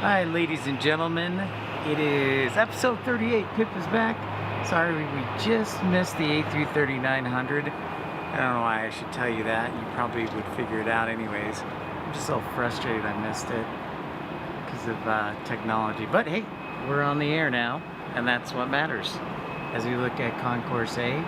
Hi, ladies and gentlemen. It is episode 38. Pip is back. Sorry, we just missed the A330-900. I don't know why I should tell you that. You probably would figure it out anyways. I'm just so frustrated I missed it because of technology. But hey, we're on the air now, and that's what matters. As we look at Concourse A,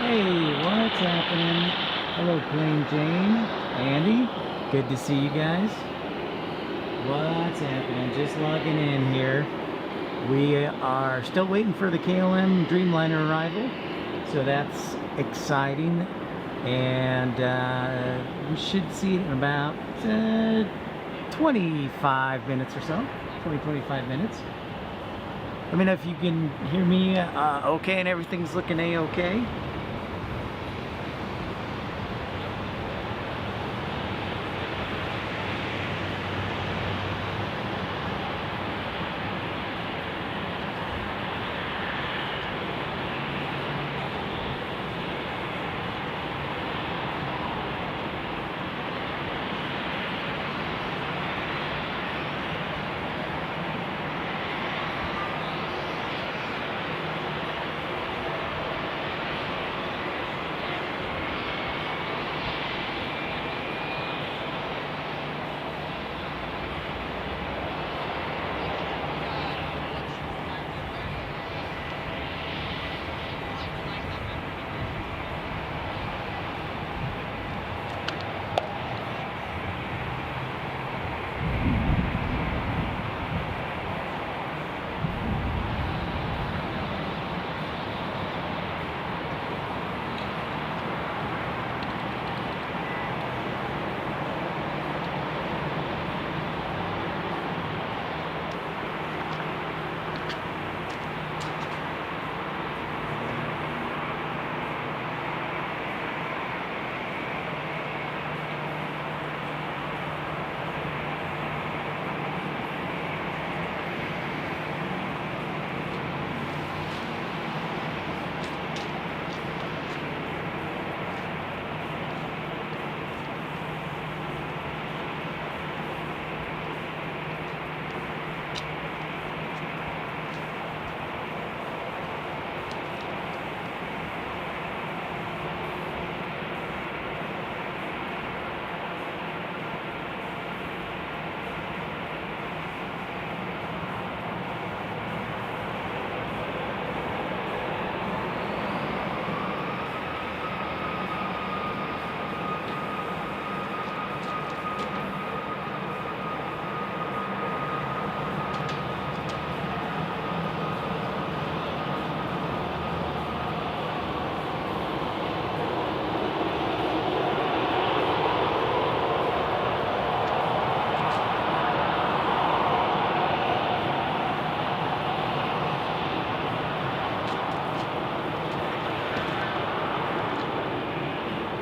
hey, what's happening? Hello, Plain Jane, Andy, good to see you guys. What's happening? Just logging in here. We are still waiting for the KLM Dreamliner arrival, so that's exciting. And we should see it in about 25 minutes or so, 25 minutes. Let me know if you can hear me okay and everything's looking a-okay.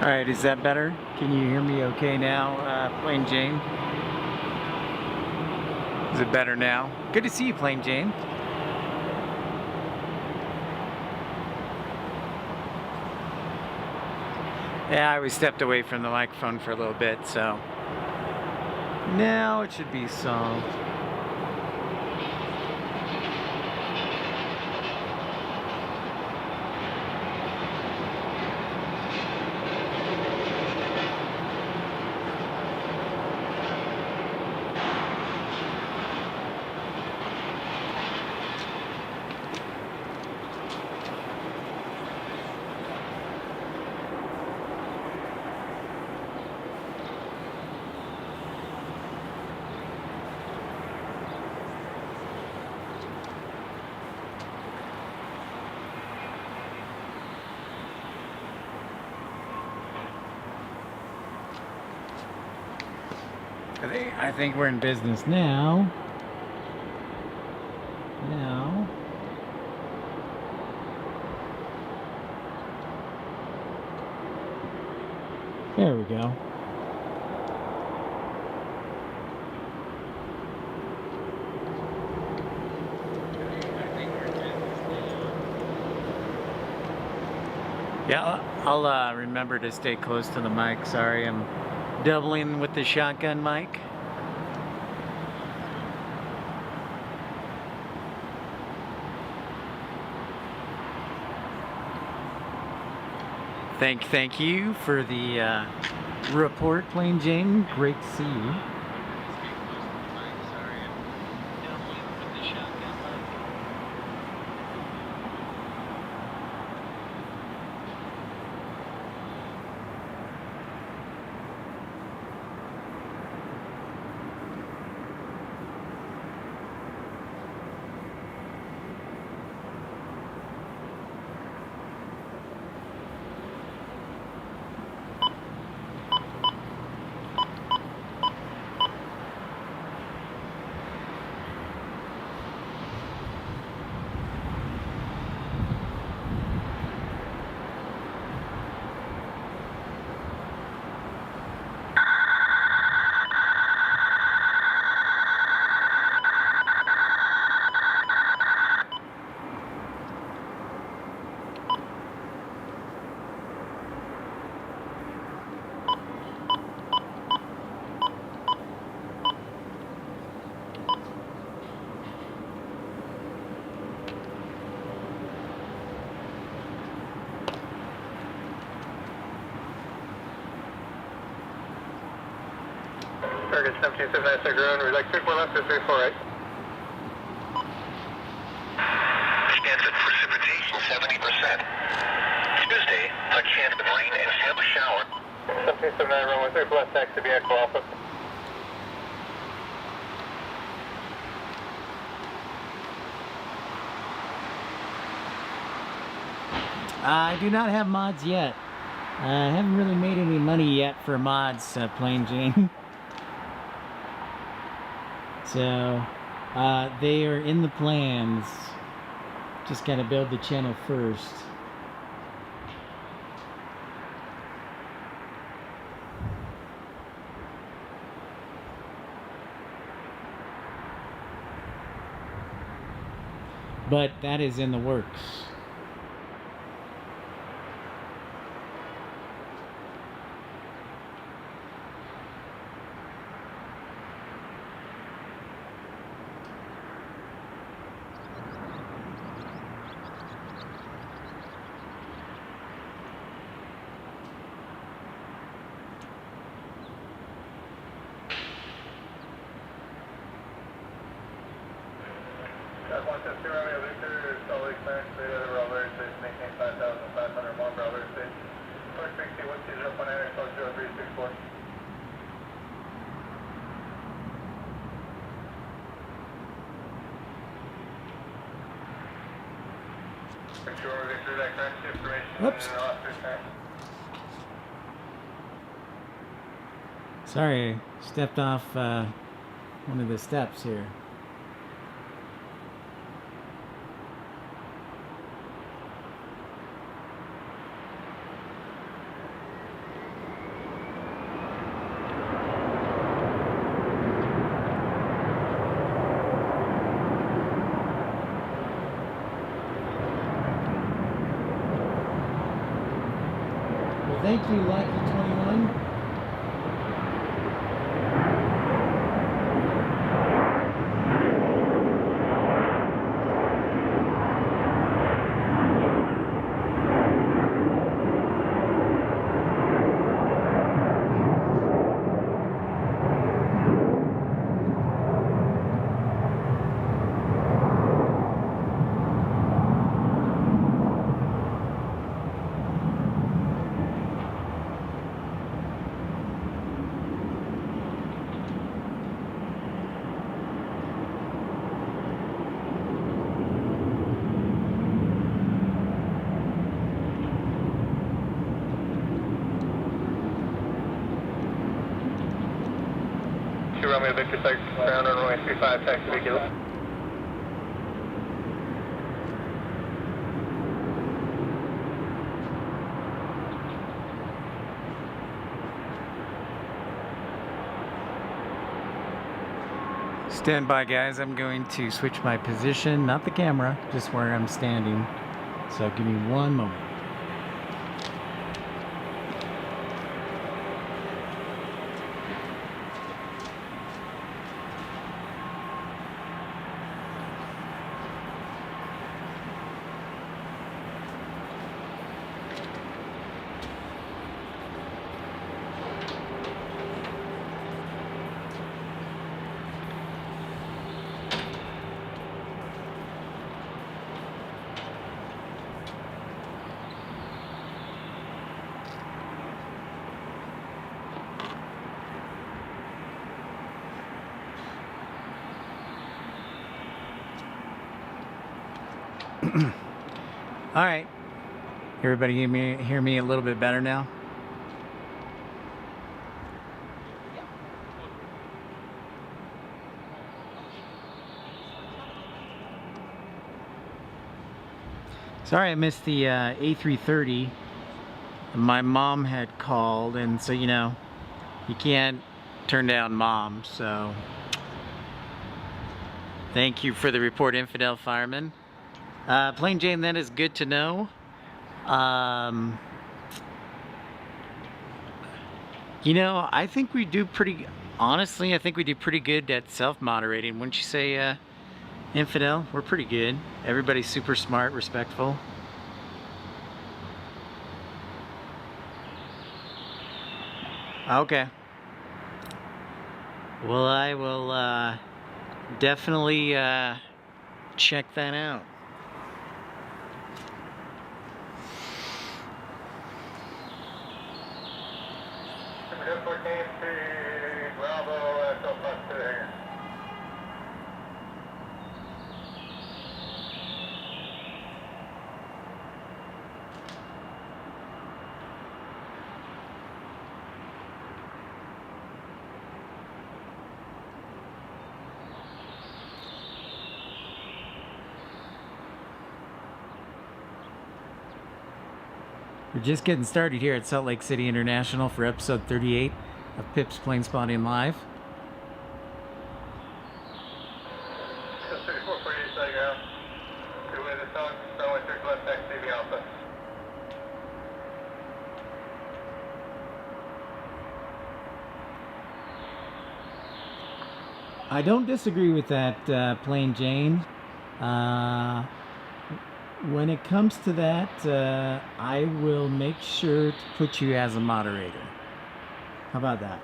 All right, is that better? Can you hear me okay now, Plain Jane? Is it better now? Good to see you, Plain Jane. Yeah, we stepped away from the microphone for a little bit, so now it should be solved. I think we're in business now. There we go. Yeah, I'll remember to stay close to the mic. Sorry, I'm doubling with the shotgun mic. Thank you for the report, Plain Jane. Great to see you. Target 1779 ground, we'd like 34 left or 34 right. Chance of precipitation 70%. Tuesday, a chance of rain and snow shower. 1779 runway 34 left, taxi to be Echo Alpha. I do not have mods yet. I haven't really made any money yet for mods, Plain Jane. So, they are in the plans. Just gotta build the channel first. But that is in the works. Got 150 runway, Luther, Salt Lake, clearance, data, Robert, space, maintain 5,500, more Robert, space. Torque 60, 120.9, close 0364. Sure, Victor, that correct information. Whoops. Sorry, stepped off one of the steps here. Thank you, Lucky21. Romeo Victor, ground runway 35, taxi vehicle. Stand by, guys. I'm going to switch my position, not the camera, just where I'm standing. So give me one moment. All right, everybody hear me a little bit better now? Sorry I missed the A330. My mom had called, and so you know, you can't turn down mom, so thank you for the report, Infidel Fireman. Plain Jane, that is good to know. You know, I think we do pretty, honestly, I think we do pretty good at self-moderating. Wouldn't you say, Infidel? We're pretty good. Everybody's super smart, respectful. Okay. Well, I will, definitely, check that out. We're just getting started here at Salt Lake City International for episode 38 of Pip's Plane Spotting Live. I don't disagree with that, Plain Jane. When it comes to that, I will make sure to put you as a moderator. How about that?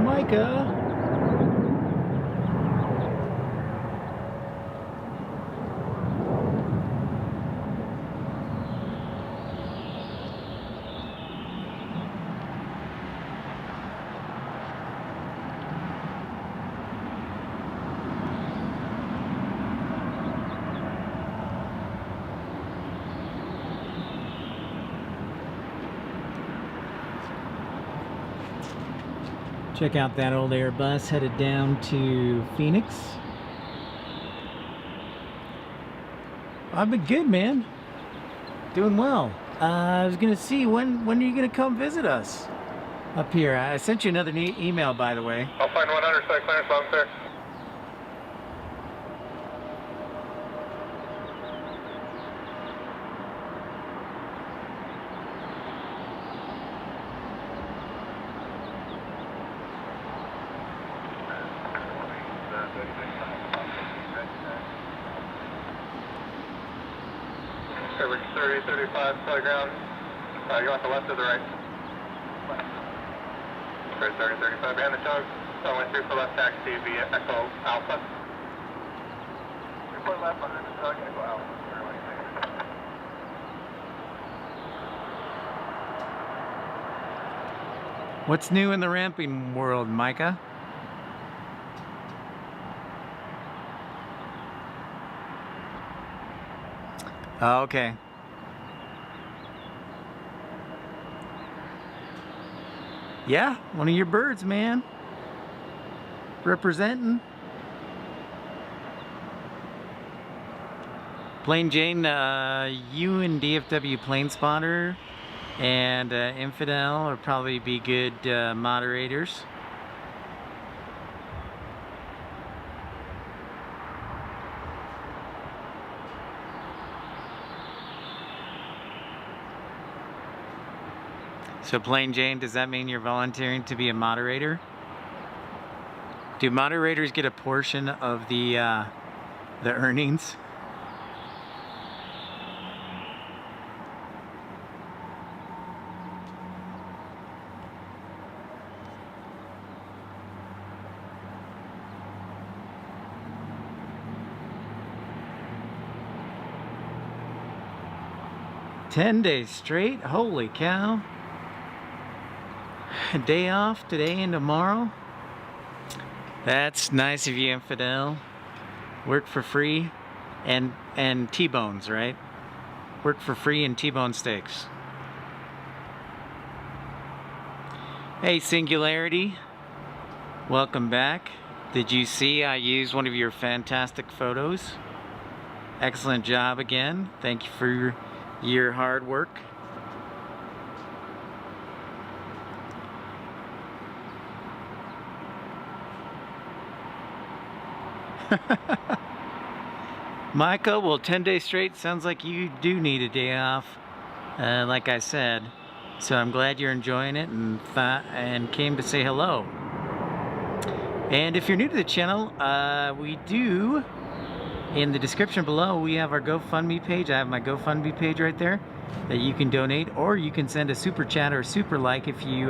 Micah. Check out that old Airbus headed down to Phoenix. I've been good, man. Doing well. I was gonna see when are you gonna come visit us up here? I sent you another email, by the way. I'll find 100 site clearance long, sir. Coverage 30, 35, solid ground. You want the left or the right? Left. 30, 35, behind the tug. Runway 3 for left, taxi via Echo Alpha. 3 left, under the tug, Echo Alpha. What's new in the ramping world, Micah? Oh, okay. Yeah, one of your birds, man. Representing. Plain Jane, you and DFW Plane Spotter and Infidel will probably be good moderators. So Plain Jane, does that mean you're volunteering to be a moderator? Do moderators get a portion of the earnings? "10 days straight? Holy cow. A day off today and tomorrow? That's nice of you, Infidel. Work for free and T-bones, right? Work for free and T-bone steaks." Hey, Singularity. Welcome back. Did you see I used one of your fantastic photos? Excellent job again. Thank you for your hard work. Micah, well, 10 days straight sounds like you do need a day off, like I said. So I'm glad you're enjoying it and came to say hello. And if you're new to the channel, we do, in the description below, we have our GoFundMe page. I have my GoFundMe page right there that you can donate, or you can send a super chat or a super like if you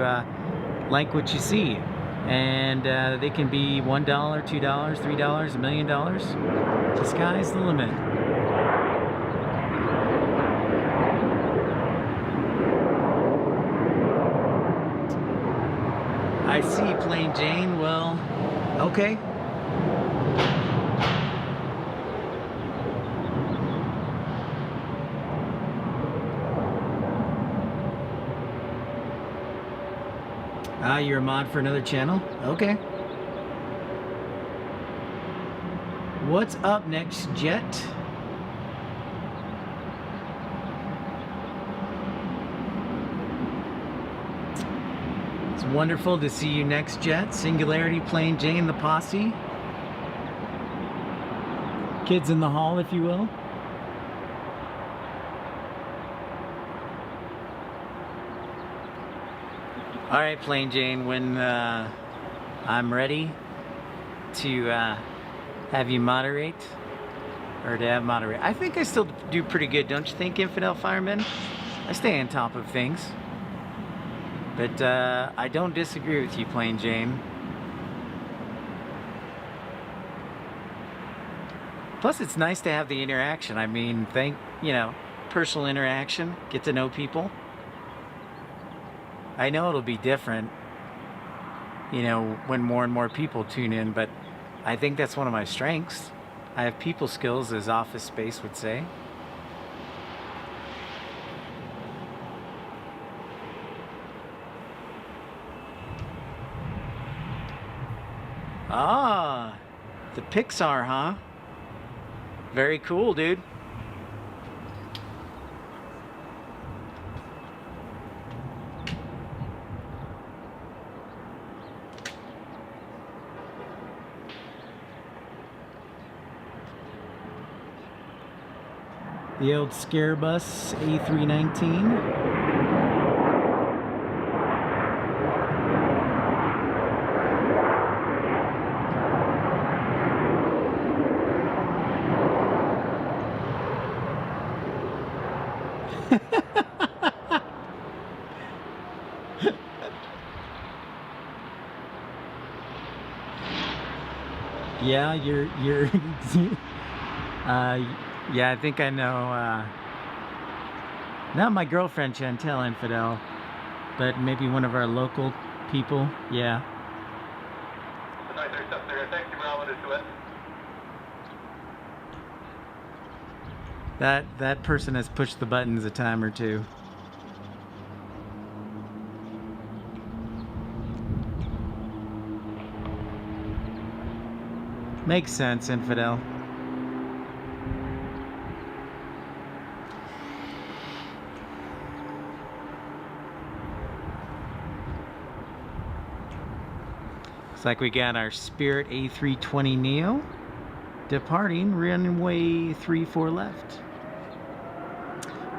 like what you see. And they can be $1, $2, $3, $1 million. The sky's the limit. I see, Plain Jane. Well, okay. Ah, you're a mod for another channel? Okay. What's up next, Jet? It's wonderful to see you next, Jet. Singularity, Plain Jane, the posse. Kids in the hall, if you will. All right, Plain Jane, when I'm ready to have you moderate, or to have moderate. I think I still do pretty good, don't you think, Infidel Fireman? I stay on top of things. But I don't disagree with you, Plain Jane. Plus, it's nice to have the interaction. I mean, personal interaction, get to know people. I know it'll be different, when more and more people tune in, but I think that's one of my strengths. I have people skills, as Office Space would say. Ah, the Pixar, huh? Very cool, dude. The old Scare Bus A319. Yeah, you're yeah, I think I know, not my girlfriend Chantel Infidel, but maybe one of our local people. Yeah. That person has pushed the buttons a time or two. Makes sense, Infidel. Looks like we got our Spirit A320neo departing runway 34 left.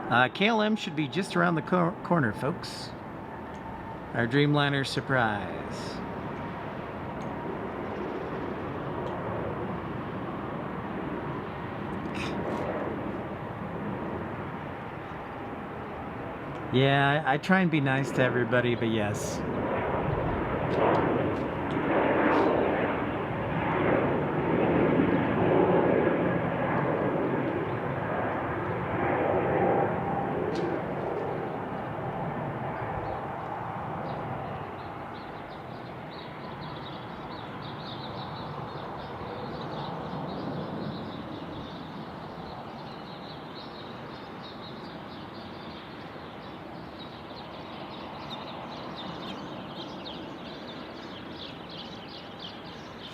KLM should be just around the corner, folks. Our Dreamliner surprise. Yeah, I try and be nice to everybody, but yes.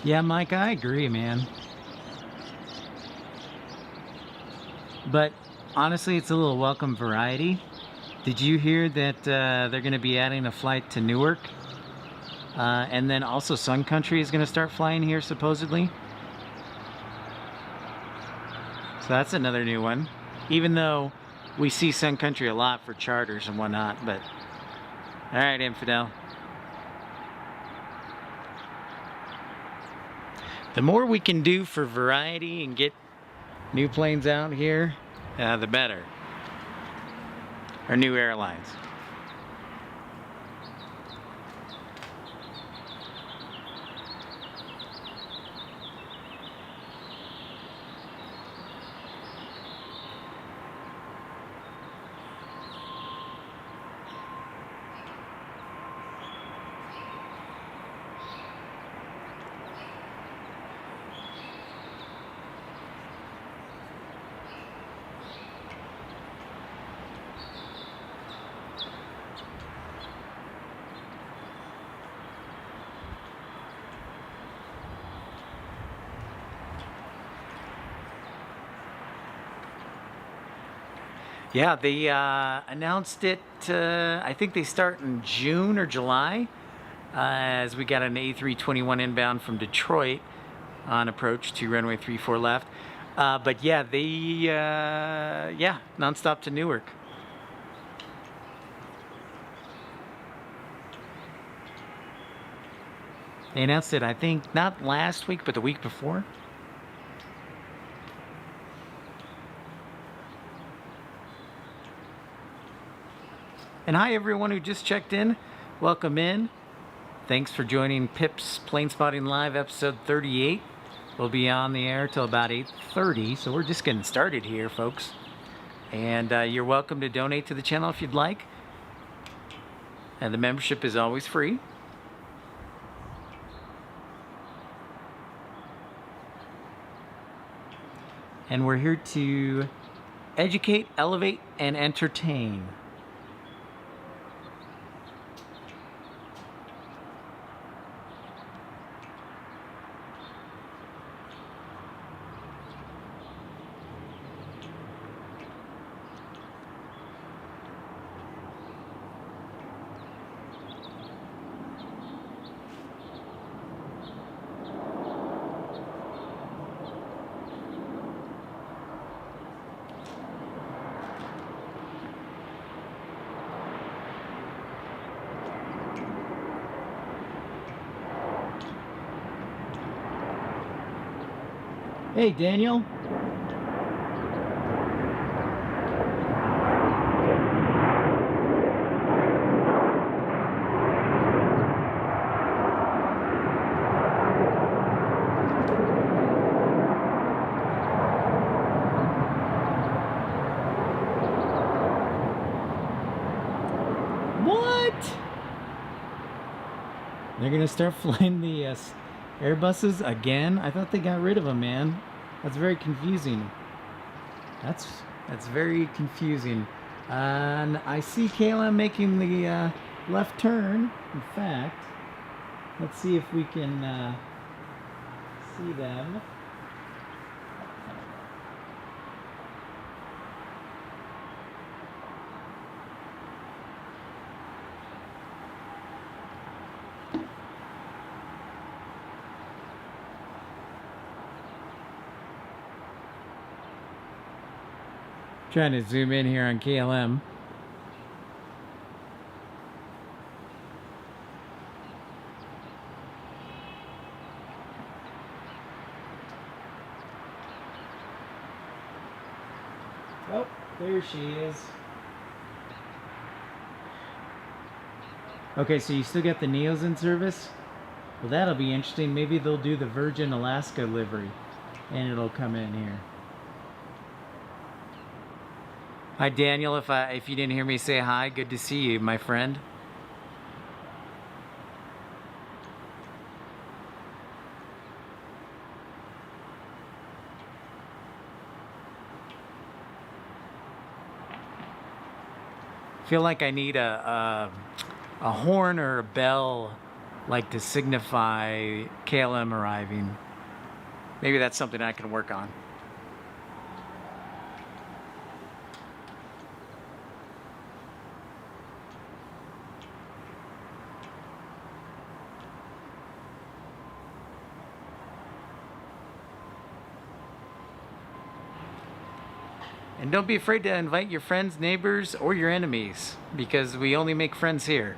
Yeah, Mike, I agree, man. But honestly, it's a little welcome variety. Did you hear that they're going to be adding a flight to Newark? And then also Sun Country is going to start flying here, supposedly. So that's another new one. Even though we see Sun Country a lot for charters and whatnot, but... Alright, Infidel. The more we can do for variety and get new planes out here, the better. Or new airlines. Yeah, they announced it, I think they start in June or July, as we got an A321 inbound from Detroit on approach to runway 34 left. But yeah, they, yeah, nonstop to Newark. They announced it, I think, not last week, but the week before. And hi everyone who just checked in. Welcome in. Thanks for joining Pip's Plane Spotting Live episode 38. We'll be on the air till about 8:30, so we're just getting started here, folks. And you're welcome to donate to the channel if you'd like. And the membership is always free. And we're here to educate, elevate, and entertain. Hey, Daniel. They're gonna start flying the Airbuses again. I thought they got rid of them, man. That's very confusing. That's very confusing. And I see KLM making the left turn. In fact, let's see if we can see them. Trying to zoom in here on KLM. Oh, there she is. Okay, so you still got the Neos in service? Well, that'll be interesting. Maybe they'll do the Virgin Alaska livery and it'll come in here. Hi Daniel, if you didn't hear me say hi, good to see you, my friend. Feel like I need a horn or a bell, like to signify KLM arriving. Maybe that's something I can work on. And don't be afraid to invite your friends, neighbors, or your enemies, because we only make friends here.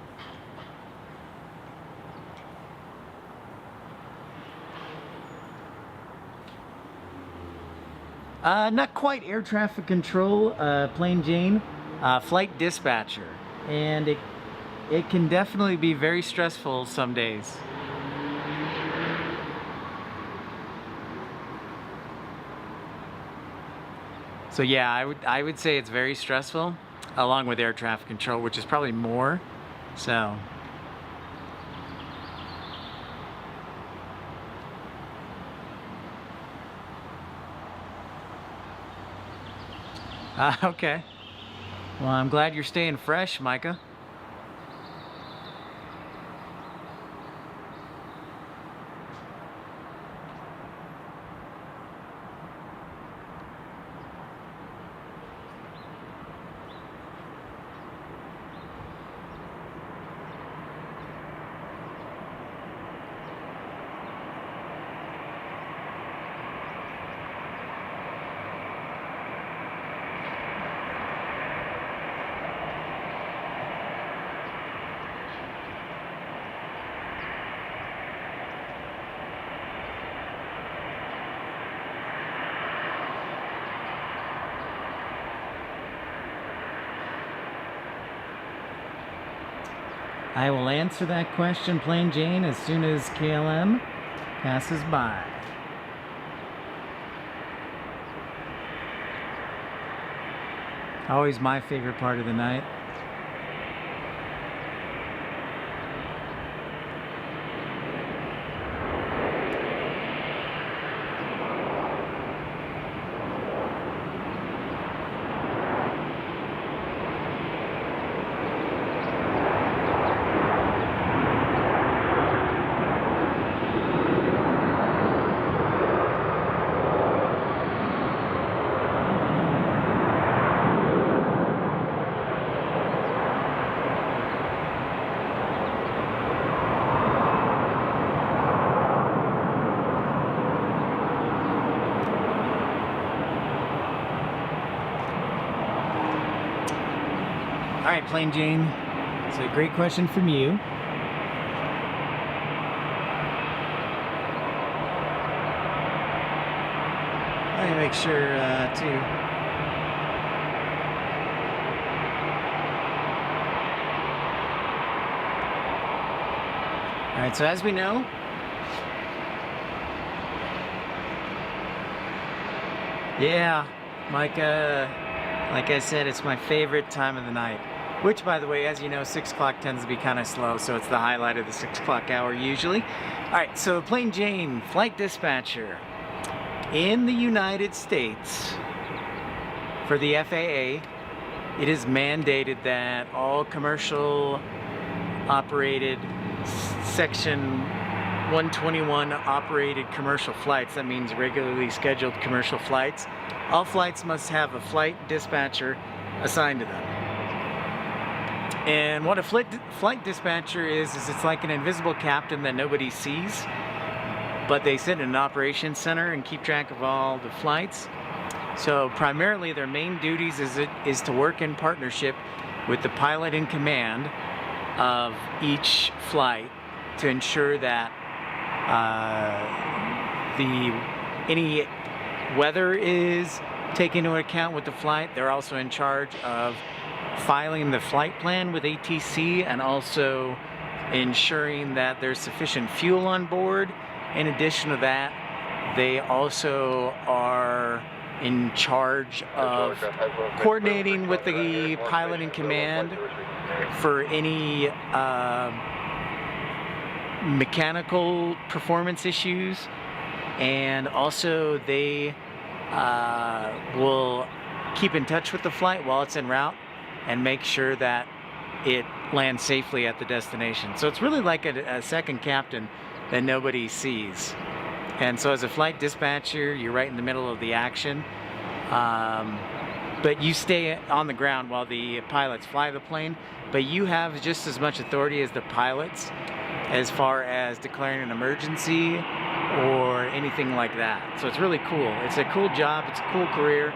Not quite air traffic control, Plain Jane, flight dispatcher. And it can definitely be very stressful some days. So yeah, I would say it's very stressful, along with air traffic control, which is probably more. So okay. Well, I'm glad you're staying fresh, Micah. I will answer that question, Plain Jane, as soon as KLM passes by. Always my favorite part of the night. All right, Plain Jane, it's a great question from you. Let me make sure too. All right, so as we know, yeah, Micah, like I said, it's my favorite time of the night. which, by the way, as you know, 6 o'clock tends to be kind of slow, so it's the highlight of the 6 o'clock hour usually. All right, so Plain Jane, flight dispatcher. In the United States, for the FAA, it is mandated that all commercial operated Section 121 operated commercial flights, that means regularly scheduled commercial flights, all flights must have a flight dispatcher assigned to them. And what a flight dispatcher is it's like an invisible captain that nobody sees, but they sit in an operations center and keep track of all the flights. So primarily their main duties is to work in partnership with the pilot in command of each flight to ensure that any weather is taken into account with the flight. They're also in charge of filing the flight plan with ATC and also ensuring that there's sufficient fuel on board. In addition to that, they also are in charge of coordinating with the pilot in command for any mechanical performance issues, and also they will keep in touch with the flight while it's en route and make sure that it lands safely at the destination. So it's really like a second captain that nobody sees. And so as a flight dispatcher, you're right in the middle of the action, but you stay on the ground while the pilots fly the plane, but you have just as much authority as the pilots as far as declaring an emergency or anything like that. So it's really cool. It's a cool job. It's a cool career.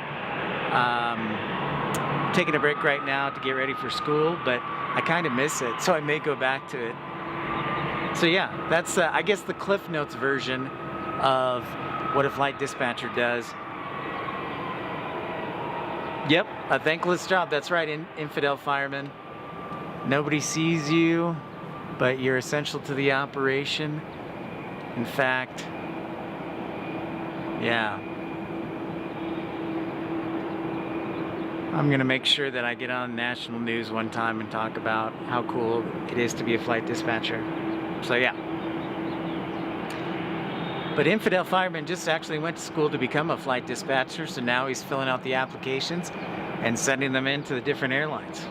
Taking a break right now to get ready for school, but I kind of miss it, so I may go back to it. So yeah, that's I guess the Cliff Notes version of what a flight dispatcher does. Yep, a thankless job. That's right, infidel fireman. Nobody sees you, but you're essential to the operation. In fact, yeah. I'm gonna make sure that I get on national news one time and talk about how cool it is to be a flight dispatcher. So yeah. But infidel fireman just actually went to school to become a flight dispatcher, so now he's filling out the applications and sending them in to the different airlines.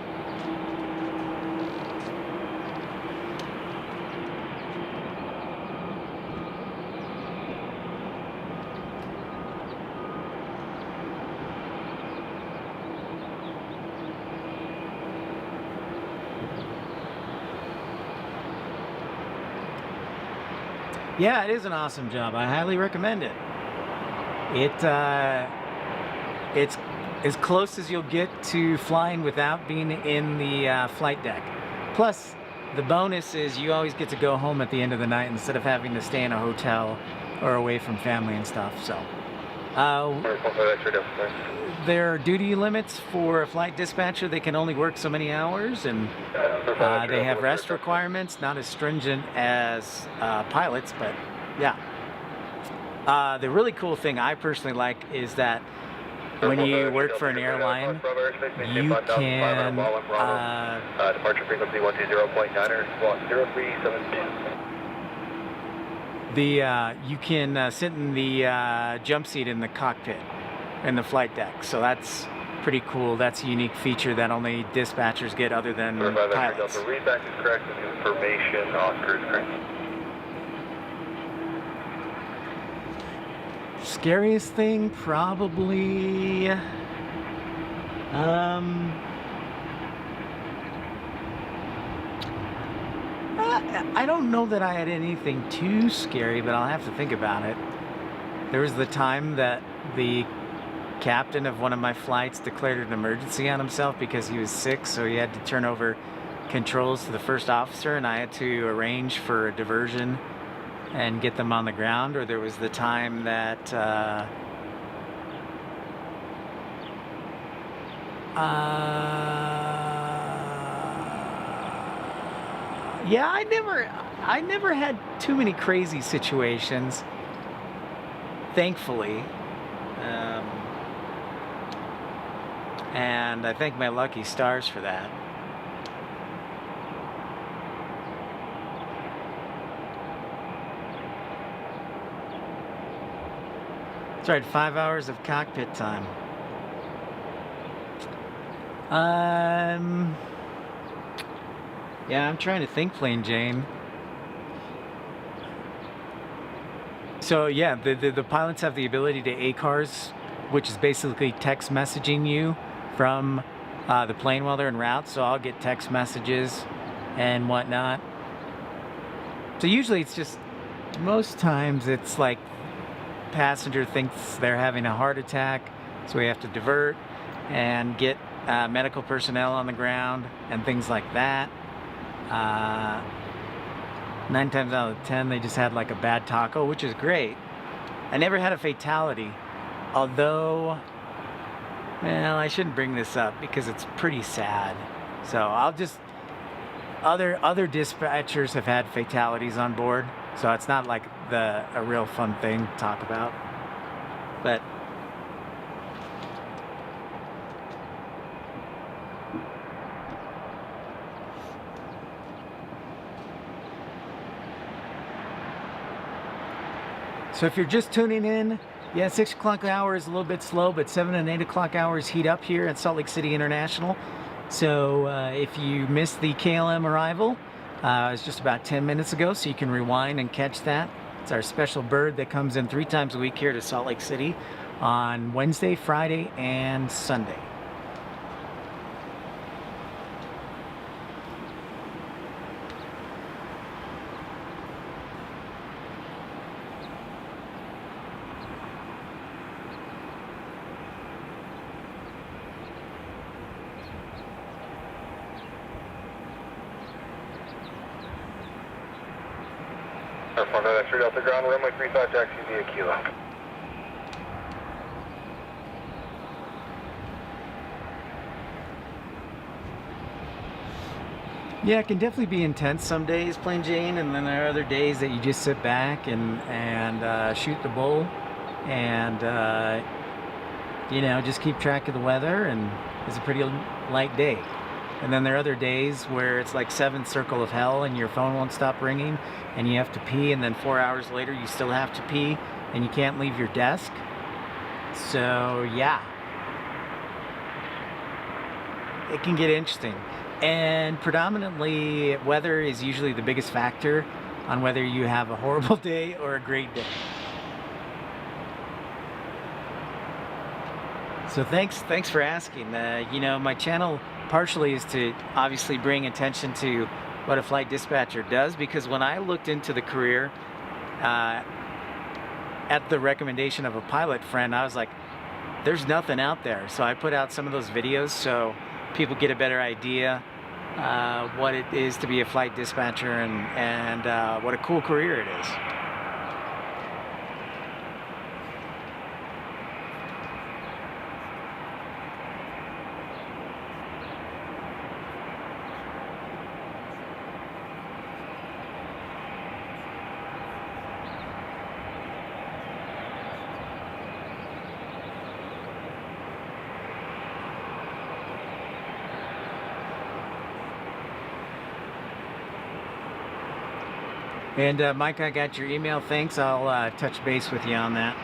Yeah, it is an awesome job. I highly recommend it. It's as close as you'll get to flying without being in the flight deck. Plus, the bonus is you always get to go home at the end of the night instead of having to stay in a hotel or away from family and stuff. So, there are duty limits for a flight dispatcher. They can only work so many hours, and they have rest requirements, not as stringent as pilots, but yeah. The really cool thing I personally like is that when you work for an airline, you can departure frequency 120.9 or squawk 0372. You can sit in the jump seat in the cockpit in the flight deck, so that's pretty cool. That's a unique feature that only dispatchers get other than pilots. Readback is correct and information on cruise correct. Scariest thing, probably I don't know that I had anything too scary, but I'll have to think about it. There was the time that the captain of one of my flights declared an emergency on himself because he was sick, so he had to turn over controls to the first officer, and I had to arrange for a diversion and get them on the ground. Or there was the time that yeah, I never had too many crazy situations, thankfully. And I thank my lucky stars for that. That's right, 5 hours of cockpit time. Yeah, I'm trying to think, Plain Jane. So yeah, the pilots have the ability to ACARS, which is basically text messaging you from the plane while they're en route. So I'll get text messages and whatnot. So usually it's just, most times it's like passenger thinks they're having a heart attack, so we have to divert and get medical personnel on the ground and things like that. 9 times out of 10 they just had like a bad taco, which is great. I never had a fatality, although, well, I shouldn't bring this up because it's pretty sad. So I'll just, other dispatchers have had fatalities on board, so it's not like a real fun thing to talk about. But so if you're just tuning in, yeah, 6 o'clock hour is a little bit slow, but 7 and 8 o'clock hours heat up here at Salt Lake City International. So if you missed the KLM arrival, it was just about 10 minutes ago, so you can rewind and catch that. It's our special bird that comes in 3 times a week here to Salt Lake City on Wednesday, Friday, and Sunday. Air 49, that's straight off the ground, runway 35, taxi via Kilo. Yeah, it can definitely be intense some days, Plain Jane, and then there are other days that you just sit back and shoot the bull and you know, just keep track of the weather, and it's a pretty light day. And then there are other days where it's like 7th circle of hell and your phone won't stop ringing and you have to pee, and then 4 hours later you still have to pee and you can't leave your desk. So yeah, it can get interesting. And predominantly weather is usually the biggest factor on whether you have a horrible day or a great day. So thanks for asking. You know, my channel partially is to obviously bring attention to what a flight dispatcher does, because when I looked into the career at the recommendation of a pilot friend, I was like, there's nothing out there. So I put out some of those videos so people get a better idea what it is to be a flight dispatcher and what a cool career it is. And Mike, I got your email. Thanks. I'll touch base with you on that.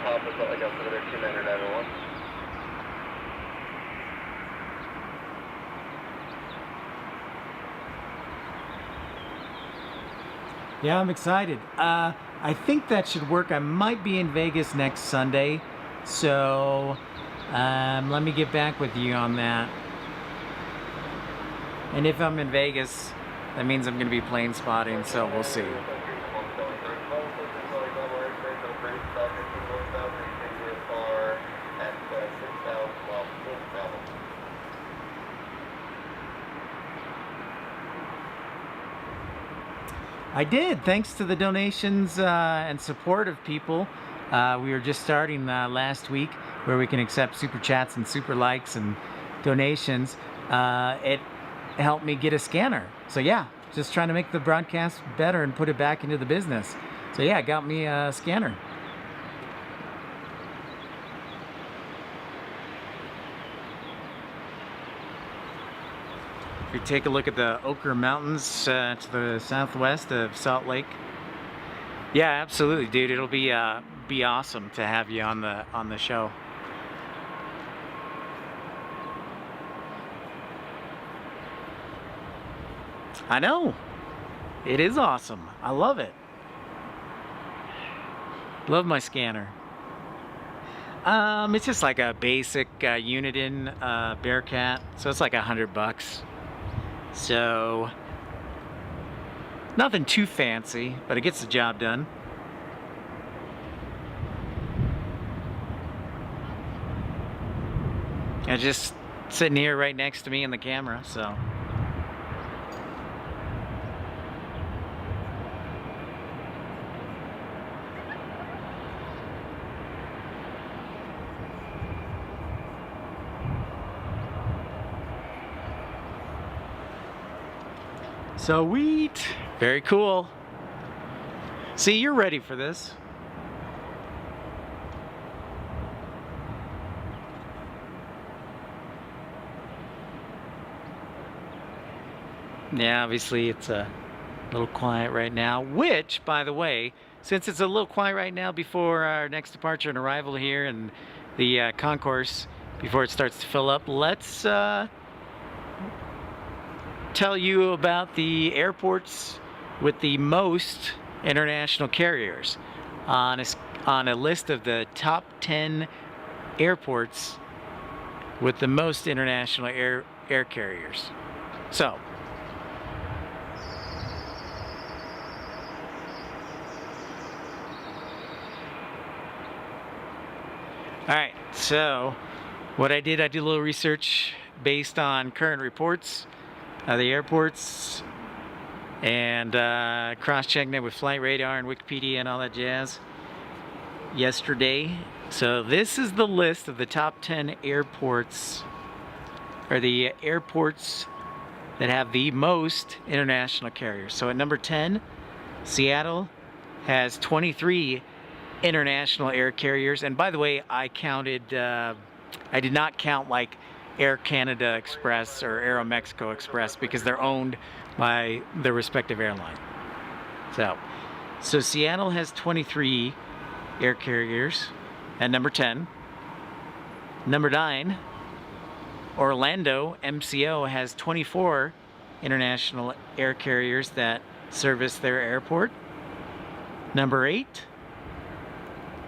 Top is what I got for the 2991. Yeah, I'm excited. I think that should work. I might be in Vegas next Sunday, so let me get back with you on that. And if I'm in Vegas, that means I'm going to be plane spotting, so we'll see. I did, thanks to the donations and support of people. We were just starting last week where we can accept super chats and super likes and donations. It helped me get a scanner. So yeah, just trying to make the broadcast better and put it back into the business. So yeah, it got me a scanner. If you take a look at the Ochre Mountains to the southwest of Salt Lake. Yeah, absolutely, dude. It'll be awesome to have you on the show. I know. It is awesome. I love it. Love my scanner. It's just like a basic Uniden Bearcat, so it's like $100. So nothing too fancy, but it gets the job done. And just sitting here right next to me in the camera, so. Sweet. Very cool. See, you're ready for this. Yeah, obviously it's a little quiet right now, which, by the way, since it's a little quiet right now before our next departure and arrival here and the concourse, before it starts to fill up, let's tell you about the airports with the most international carriers on a list of the top 10 airports with the most international air carriers. So, alright, so what I did a little research based on current reports of the airports and cross-checking it with Flight Radar and Wikipedia and all that jazz yesterday. So this is the list of the top 10 airports, or the airports that have the most international carriers. So at number 10, Seattle has 23 international air carriers. And by the way, I counted, I did not count like Air Canada Express or Aeromexico Express because they're owned by their respective airline. So Seattle has 23 air carriers at number 10. Number 9, Orlando MCO has 24 international air carriers that service their airport. Number 8,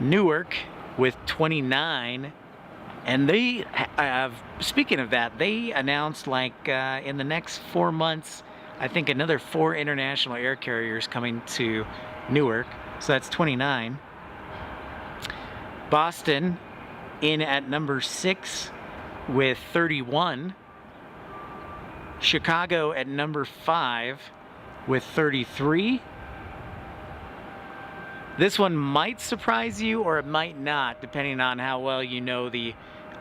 Newark with 29. And they have, speaking of that, they announced like in the next 4 months, I think another 4 international air carriers coming to Newark. So that's 29. Boston in at number 6 with 31. Chicago at number 5 with 33. This one might surprise you or it might not, depending on how well you know the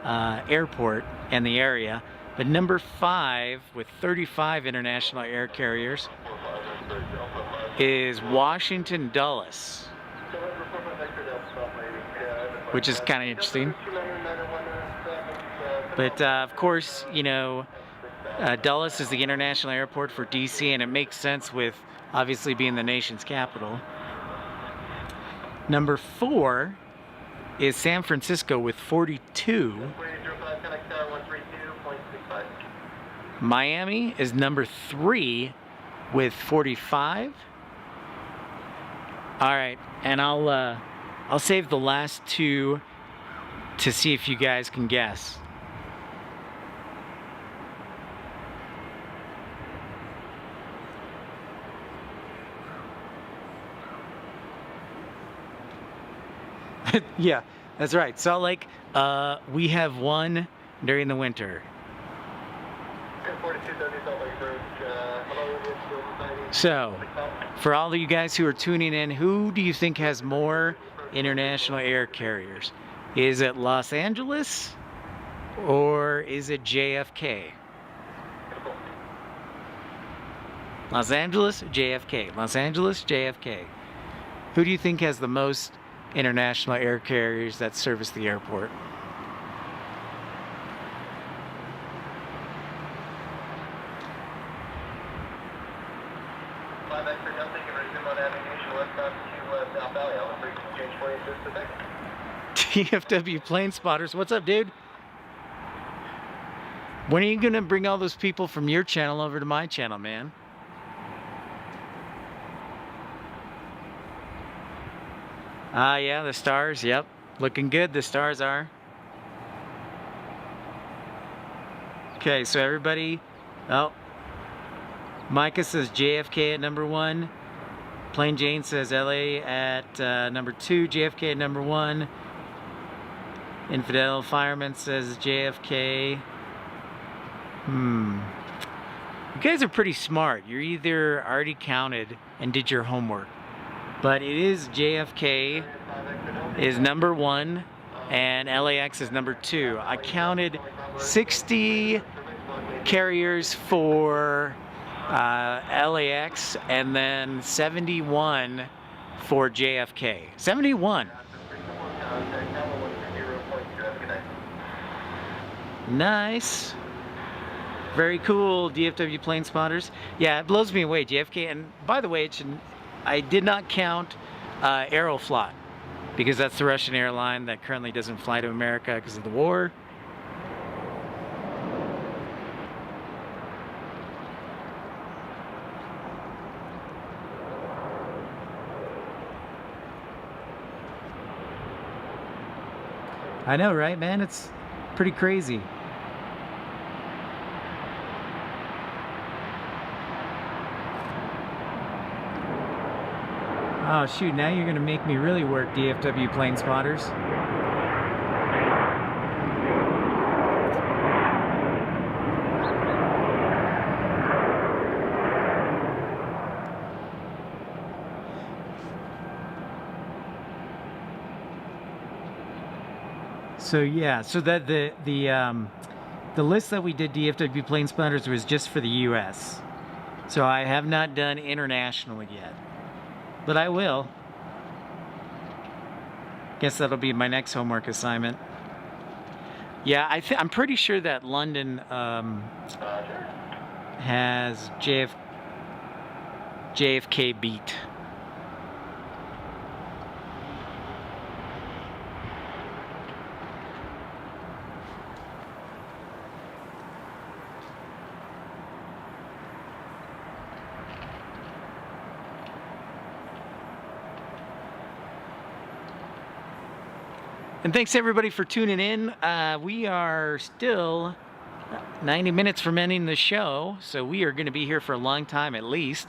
airport and the area. But number 5 with 35 international air carriers is Washington Dulles, which is kind of interesting. But of course, you know, Dulles is the international airport for DC, and it makes sense with obviously being the nation's capital. Number 4 is San Francisco with 42. Miami is number 3 with 45. All right, and I'll save the last 2 to see if you guys can guess. Yeah, that's right. Salt Lake, we have one during the winter. So, for all of you guys who are tuning in, who do you think has more international air carriers? Is it Los Angeles or is it JFK? Los Angeles, JFK. Los Angeles, JFK. Who do you think has the most international air carriers that service the airport? DFW Plane Spotters, what's up, dude? When are you gonna bring all those people from your channel over to my channel, man? Ah, yeah, the stars, yep. Looking good, the stars are. Okay, so everybody, oh, Micah says JFK at number 1. Plain Jane says LA at number 2, JFK at number 1. Infidel Fireman says JFK. You guys are pretty smart. You're either already counted and did your homework. But it is JFK is number 1 and LAX is number 2. I counted 60 carriers for LAX and then 71 for JFK. 71. Nice. Very cool, DFW Plane Spotters. Yeah, it blows me away, JFK. And by the way, I did not count Aeroflot because that's the Russian airline that currently doesn't fly to America because of the war. I know, right, man? It's pretty crazy. Oh shoot, now you're gonna make me really work, DFW Plane Spotters. So yeah, so that the list that we did, DFW Plane Spotters, was just for the US. So I have not done international yet. But I will. Guess that'll be my next homework assignment. Yeah, I'm pretty sure that London has JFK beat. And thanks everybody for tuning in. We are still 90 minutes from ending the show, so we are going to be here for a long time at least.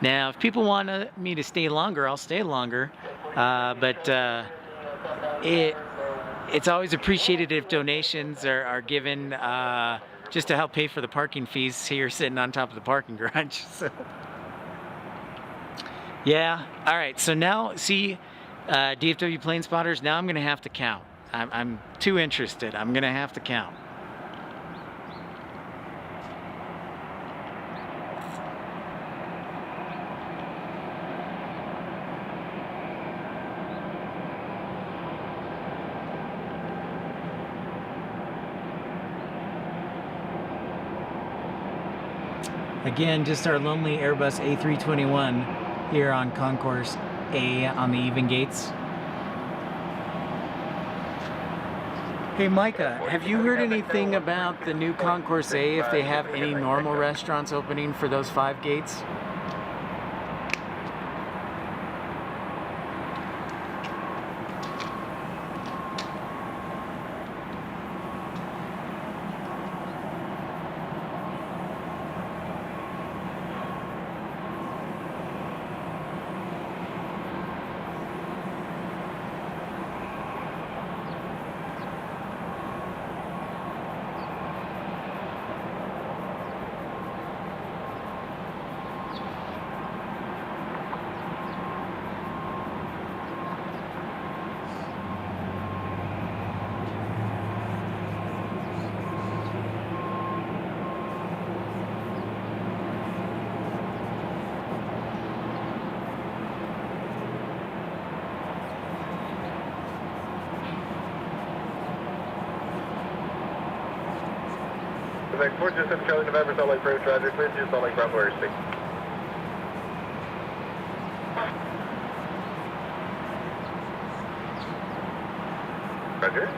Now, if people want me to stay longer, I'll stay longer. But it's always appreciated if donations are given just to help pay for the parking fees here sitting on top of the parking garage. So, yeah, all right, so now, see, DFW Plane Spotters, now I'm going to have to count. I'm too interested. I'm going to have to count. Again, just our lonely Airbus A321 here on Concourse A on the even gates. Hey Micah, have you heard anything about the new Concourse A, if they have any normal restaurants opening for those 5 gates? Quebec 4, just Charlie November, Salt Lake Road, Roger, clear to Salt Lake Bravo airspace. Roger.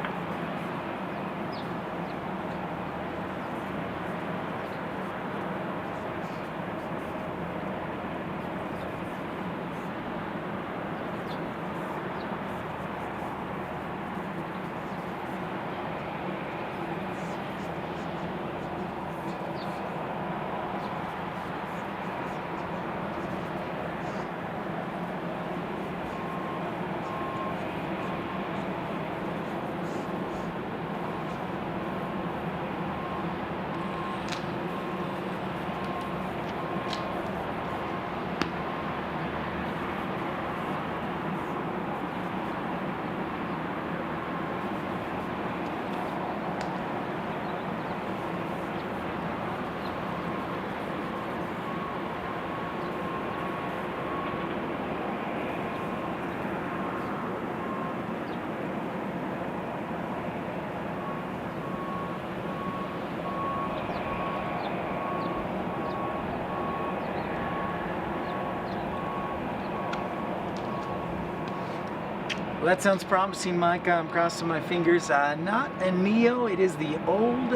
Well, that sounds promising, Mike. I'm crossing my fingers. Not a Neo, it is the old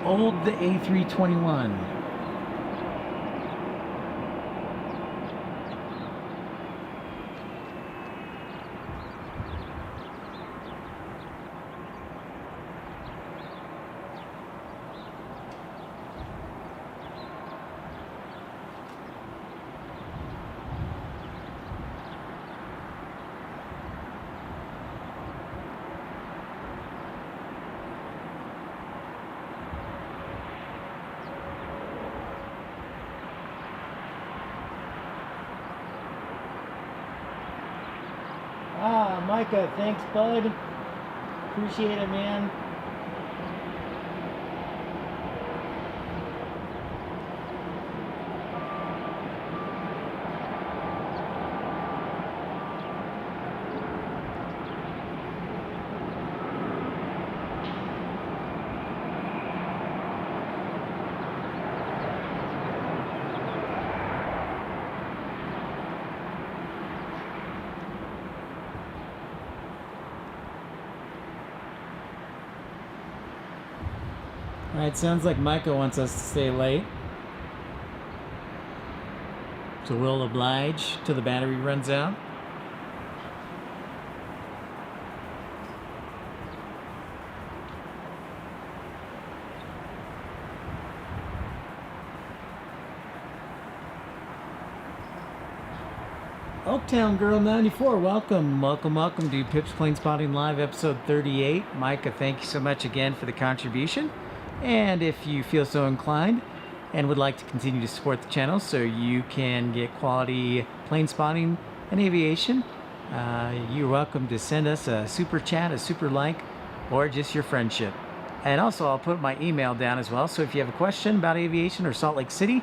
A321. Ah, Micah, thanks, bud. Appreciate it, man. Alright, sounds like Micah wants us to stay late. So we'll oblige till the battery runs out. Oaktown Girl 94, welcome to Pips Plane Spotting Live episode 38. Micah, thank you so much again for the contribution. And if you feel so inclined and would like to continue to support the channel so you can get quality plane spotting and aviation, you're welcome to send us a super chat, a super like, or just your friendship. And also I'll put my email down as well, so if you have a question about aviation or Salt Lake City,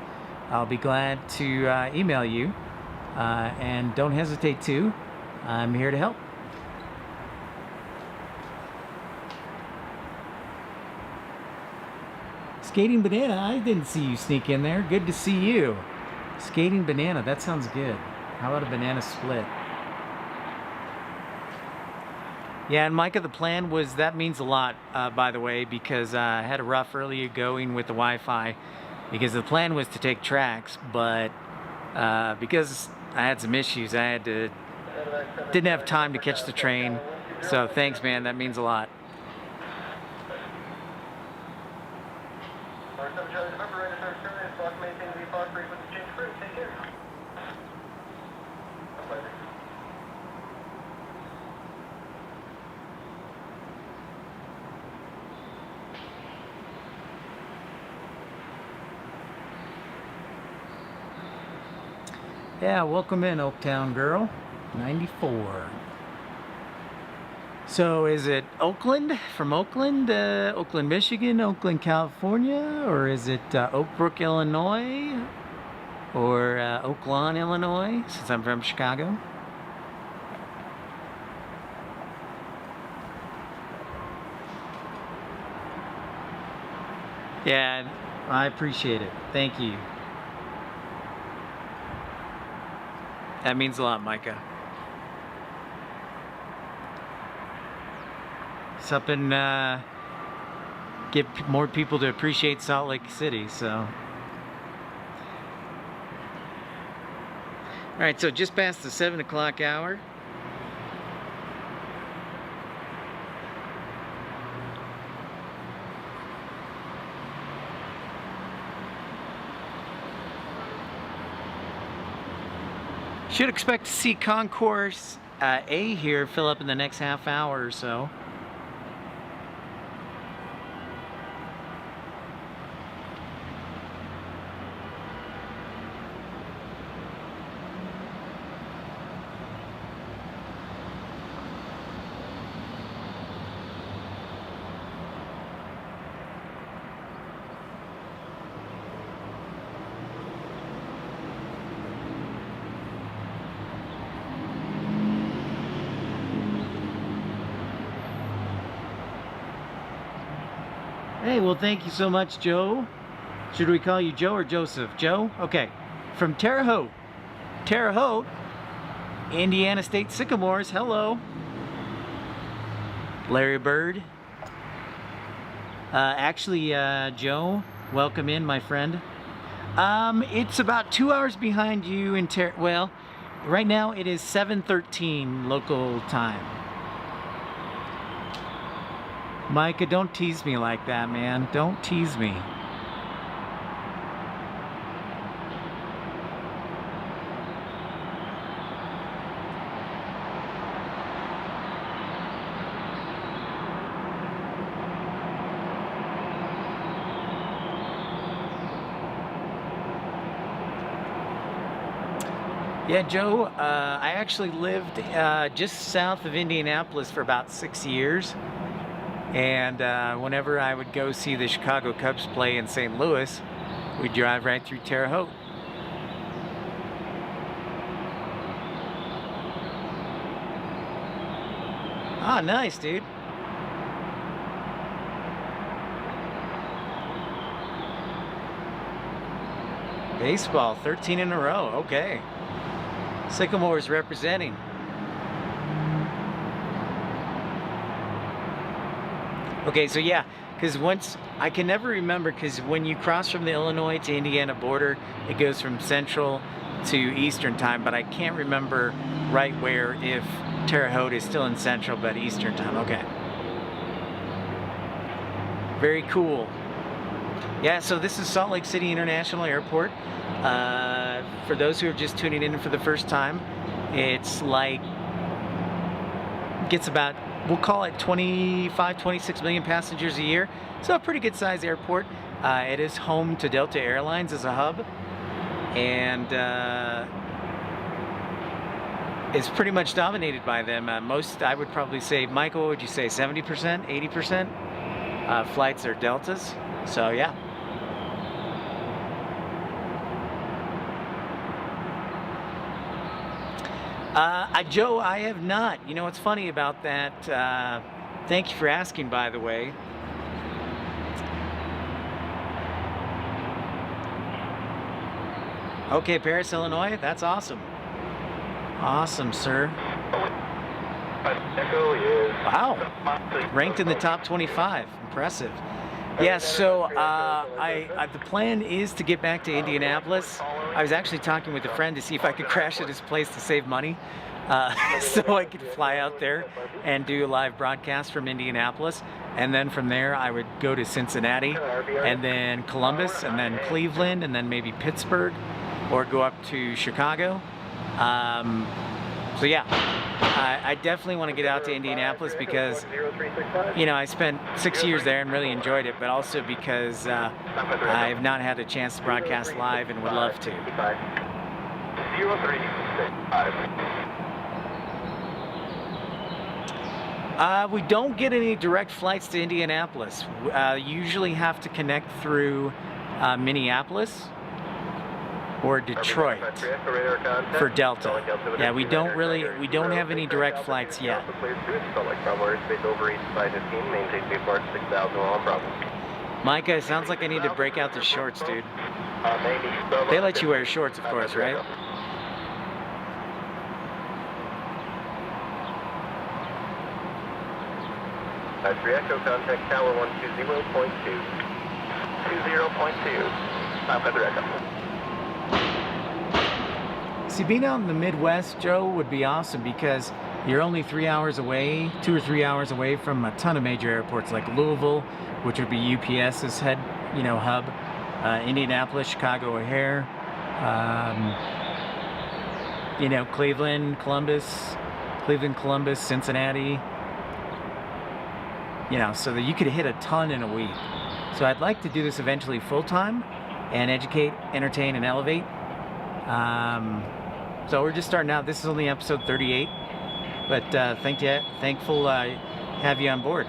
I'll be glad to email you. And don't hesitate to. I'm here to help. Skating Banana, I didn't see you sneak in there. Good to see you. Skating Banana, that sounds good. How about a banana split? Yeah, and Micah, the plan was, that means a lot, by the way, because I had a rough earlier going with the Wi-Fi, because the plan was to take tracks, but because I had some issues, didn't have time to catch the train. So thanks, man, that means a lot. Yeah, welcome in, Oaktown Girl 94. So is it Oakland, from Oakland, Oakland, Michigan, Oakland, California, or is it Oak Brook, Illinois, or Oak Lawn, Illinois, since I'm from Chicago? Yeah, I appreciate it. Thank you. That means a lot, Micah. It's helping get more people to appreciate Salt Lake City, so. All right, so just past the 7 o'clock hour. Should expect to see Concourse A here fill up in the next half hour or so. Hey, well, thank you so much, Joe. Should we call you Joe or Joseph? Joe? Okay. From Terre Haute. Terre Haute, Indiana State Sycamores. Hello. Larry Bird. Actually, Joe, welcome in, my friend. It's about 2 hours behind you in well, right now it is 7:13 local time. Micah, don't tease me like that, man. Don't tease me. Yeah, Joe, I actually lived just south of Indianapolis for about 6 years. And whenever I would go see the Chicago Cubs play in St. Louis, we'd drive right through Terre Haute. Ah, nice, dude. Baseball, 13 in a row. Okay. Sycamores representing. Okay, so yeah, because once, I can never remember, because when you cross from the Illinois to Indiana border, it goes from Central to Eastern time, but I can't remember right where, if Terre Haute is still in Central, but Eastern time. Okay. Very cool. Yeah, so this is Salt Lake City International Airport. For those who are just tuning in for the first time, it's like, gets about, we'll call it 25, 26 million passengers a year. So a pretty good sized airport. It is home to Delta Airlines as a hub. And it's pretty much dominated by them. Most, I would probably say, Michael, what would you say, 70%, 80% flights are Deltas. So yeah. Joe, I have not. You know what's funny about that? Thank you for asking, by the way. Okay, Paris, Illinois. That's awesome. Awesome, sir. Wow. Ranked in the top 25. Impressive. Yeah, so the plan is to get back to Indianapolis. I was actually talking with a friend to see if I could crash at his place to save money, so I could fly out there and do a live broadcast from Indianapolis. And then from there, I would go to Cincinnati, and then Columbus, and then Cleveland, and then maybe Pittsburgh, or go up to Chicago. So yeah, I definitely want to get out to Indianapolis because, you know, I spent 6 years there and really enjoyed it, but also because I have not had a chance to broadcast live and would love to. 0365. We don't get any direct flights to Indianapolis. Usually have to connect through Minneapolis or Detroit for Delta. Yeah, we don't have any direct flights yet. Micah, it sounds like I need to break out the shorts, dude. They let you wear shorts, of course, right? That's Echo, contact tower 120.2. 20.2. Feather Echo. See, being out in the Midwest, Joe, would be awesome because you're only 3 hours away, 2 or 3 hours away from a ton of major airports like Louisville, which would be UPS's head, hub, Indianapolis, Chicago O'Hare, Cleveland, Columbus, Cincinnati. So that you could hit a ton in a week. So I'd like to do this eventually full time and educate, entertain, and elevate. So we're just starting out. This is only episode 38, but thankful have you on board.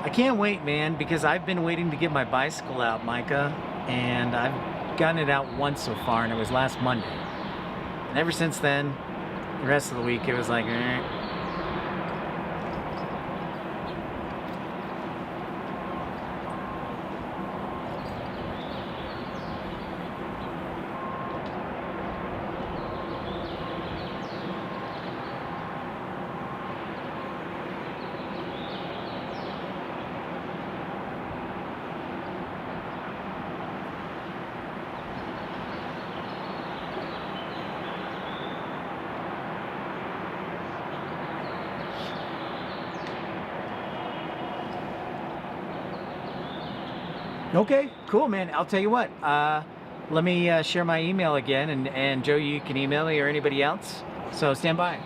I can't wait, man, because I've been waiting to get my bicycle out, Micah, and I've gotten it out once so far, and it was last Monday. And ever since then, the rest of the week, it was like, Okay, cool, man. I'll tell you what. Let me share my email again, and Joe, you can email me or anybody else. So stand by.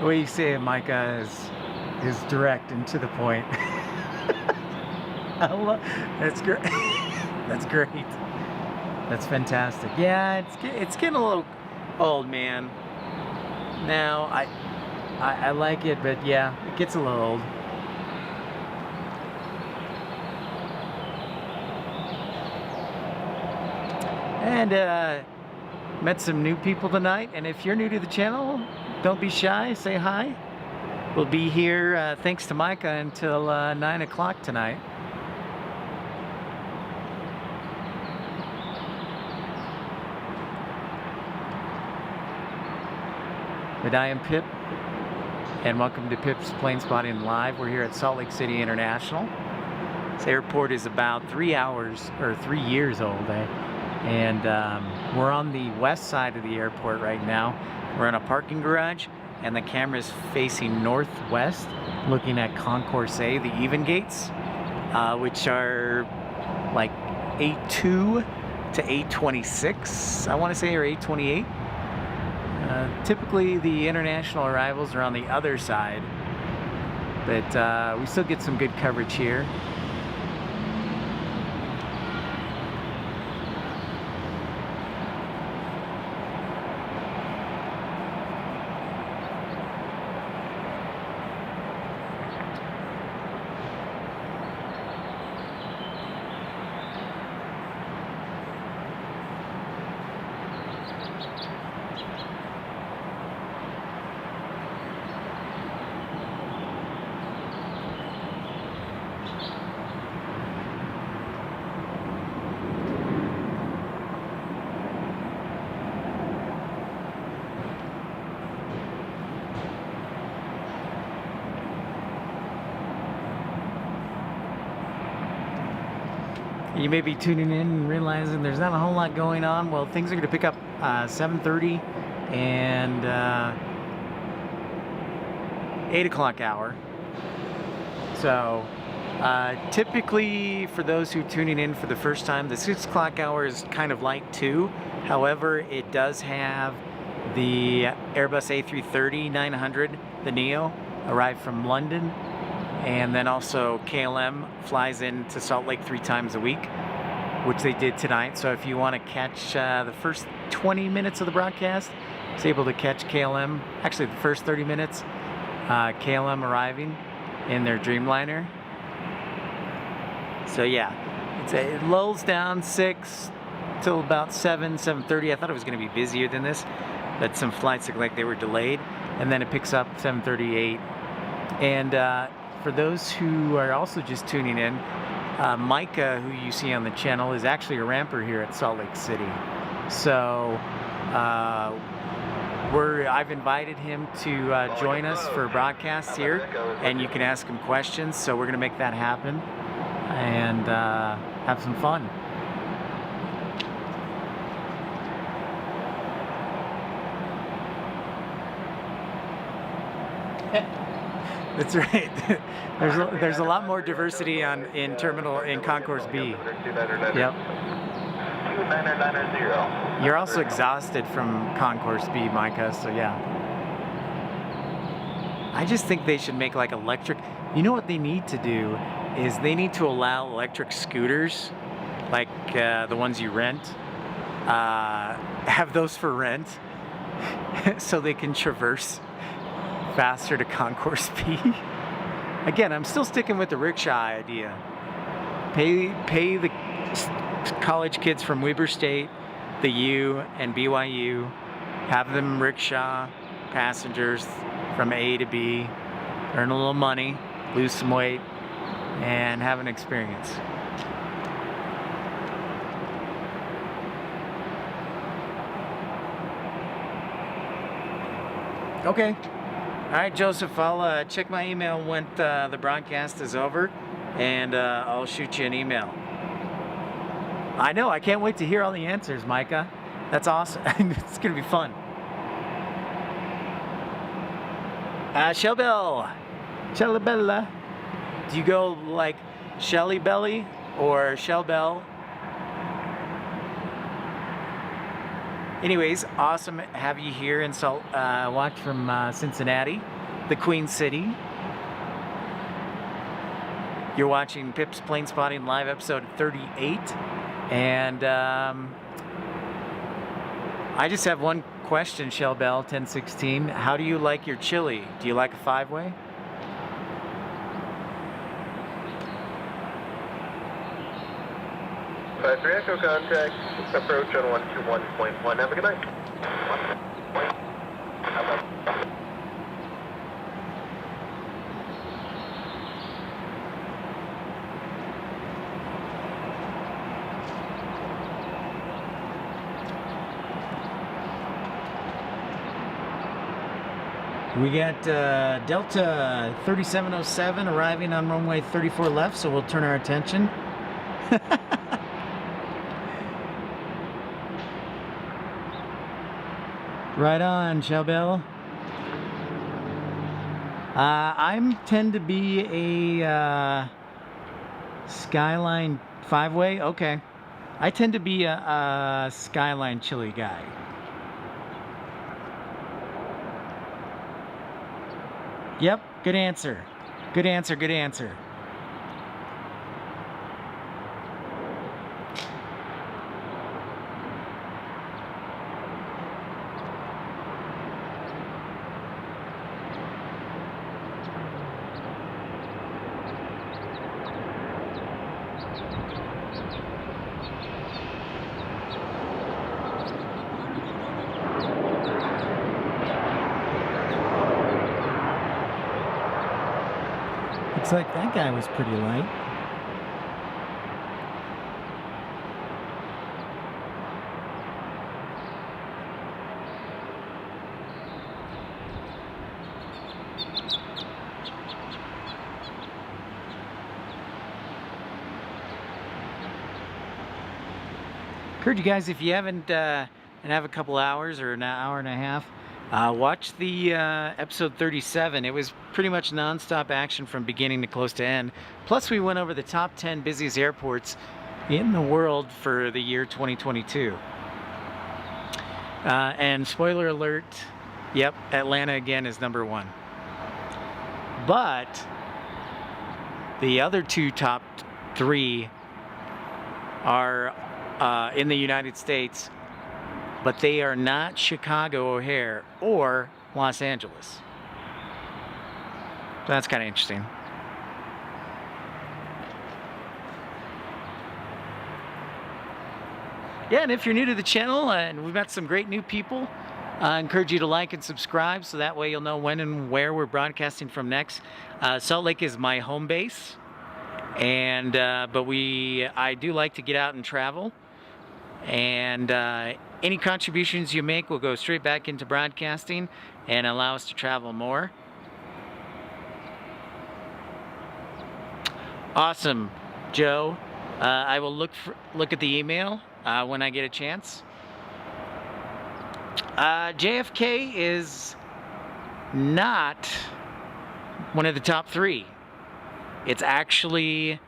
The way you say it, Micah, is direct and to the point. That's great. That's great. That's fantastic. Yeah, it's getting a little old, man. Now I like it, but yeah, it gets a little old. And met some new people tonight, and if you're new to the channel, don't be shy, say hi. We'll be here, thanks to Micah, until 9 o'clock tonight. But I am Pip, and welcome to Pip's Plane Spotting Live. We're here at Salt Lake City International. This airport is about 3 years old, and we're on the west side of the airport right now. We're in a parking garage, and the camera is facing northwest, looking at Concourse A, the even gates, which are like 8.2 to 8.26, I want to say, or 8.28. Typically the international arrivals are on the other side, but we still get some good coverage here. You may be tuning in and realizing there's not a whole lot going on. Well, things are going to pick up 7:30 and 8 o'clock hour. So typically, for those who are tuning in for the first time, the 6 o'clock hour is kind of light too. However, it does have the Airbus A330-900, the Neo, arrived from London. And then also KLM flies into Salt Lake 3 times a week, which they did tonight. So if you want to catch the first 20 minutes of the broadcast, was able to catch KLM, actually the first 30 minutes, KLM arriving in their Dreamliner. So yeah, it lulls down 6 till about 7:30. I thought it was going to be busier than this, but some flights look like they were delayed, and then it picks up 7:38. And for those who are also just tuning in, Micah, who you see on the channel, is actually a ramper here at Salt Lake City. So I've invited him to join us for broadcasts here, and you can ask him questions. So we're going to make that happen and have some fun. That's right. There's a lot more diversity in Concourse B. Yep. 2990. You're also exhausted from Concourse B, Micah. So yeah. I just think they should make like electric. You know what they need to do is they need to allow electric scooters, like the ones you rent, have those for rent, so they can traverse faster to Concourse B. Again, I'm still sticking with the rickshaw idea. Pay the college kids from Weber State, the U, and BYU, have them rickshaw passengers from A to B, earn a little money, lose some weight, and have an experience. Okay. All right, Joseph, I'll check my email when the broadcast is over, and I'll shoot you an email. I know, I can't wait to hear all the answers, Micah. That's awesome. It's going to be fun. Shellbell. Shellbella. Do you go like Shelly Belly or Shellbell? Anyways, awesome to have you here in watch from Cincinnati, the Queen City. You're watching Pip's Plane Spotting Live episode 38. And I just have one question, Shellbell 1016. How do you like your chili? Do you like a 5-way? Three Echo contact, approach on 121.1. Have a good night. We got Delta 3707 arriving on runway 34 left, so we'll turn our attention. Right on, Shellbell. I tend to be a Skyline 5-way. Okay. I tend to be a Skyline chili guy. Yep, good answer. Good answer, good answer. Looks like that guy was pretty light. Encourage you guys, if you haven't and have a couple hours or an hour and a half, watch the episode 37. It was pretty much non-stop action from beginning to close to end. Plus we went over the top 10 busiest airports in the world for the year 2022. And spoiler alert, yep, Atlanta again is #1. But the other two top 3 are in the United States, but they are not Chicago O'Hare or Los Angeles. So that's kind of interesting. Yeah, and if you're new to the channel, and we've got some great new people, I encourage you to like and subscribe so that way you'll know when and where we're broadcasting from next. Salt Lake is my home base, and but I do like to get out and travel, and any contributions you make will go straight back into broadcasting and allow us to travel more. Awesome, Joe. I will look at the email when I get a chance. JFK is not one of the top 3. It's actually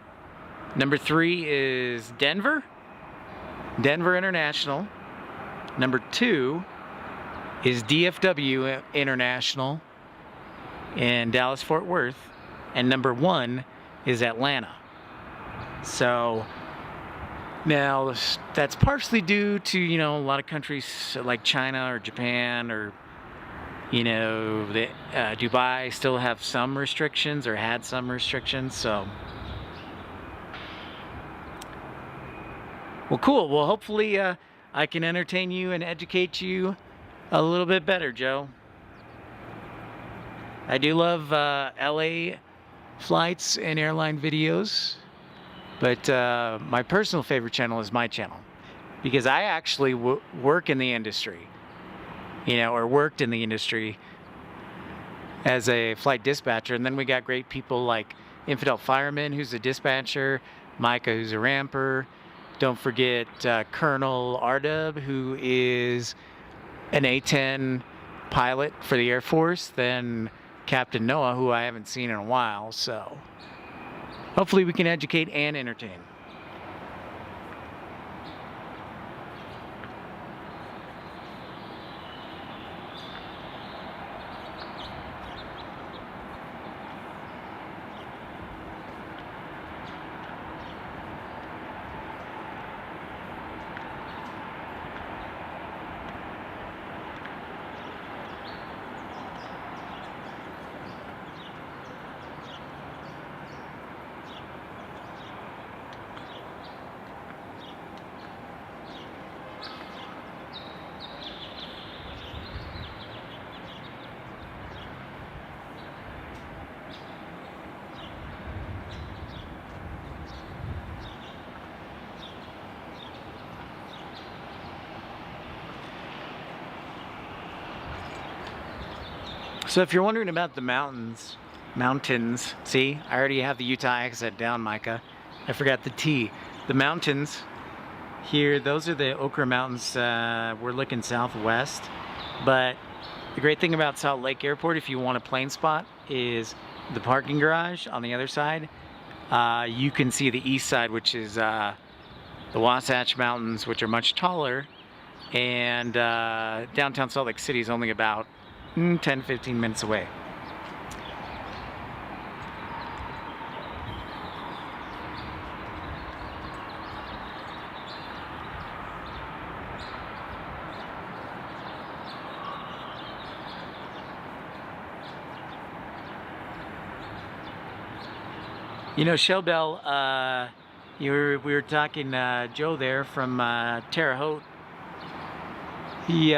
number 3 is Denver International. Number 2 is DFW International in Dallas Fort Worth, and number 1 is Atlanta. So now that's partially due to, you know, a lot of countries like China or Japan or, you know, Dubai still have some restrictions or had some restrictions. So, well, cool. Well, hopefully I can entertain you and educate you a little bit better, Joe. I do love LA flights and airline videos. But my personal favorite channel is my channel, because I actually work in the industry, you know, or worked in the industry as a flight dispatcher. And then we got great people like Infidel Fireman, who's a dispatcher, Micah, who's a ramper. Don't forget Colonel Ardub, who is an A-10 pilot for the Air Force. Then Captain Noah, who I haven't seen in a while, so hopefully we can educate and entertain. So if you're wondering about the mountains, see, I already have the Utah accent down, Micah. I forgot the T. The mountains here, those are the Okra Mountains. We're looking southwest. But the great thing about Salt Lake Airport, if you want a plane spot, is the parking garage on the other side. You can see the east side, which is the Wasatch Mountains, which are much taller. And downtown Salt Lake City is only about 10-15 minutes away. You know, Shellbell, we were talking Joe there from Terre Haute. He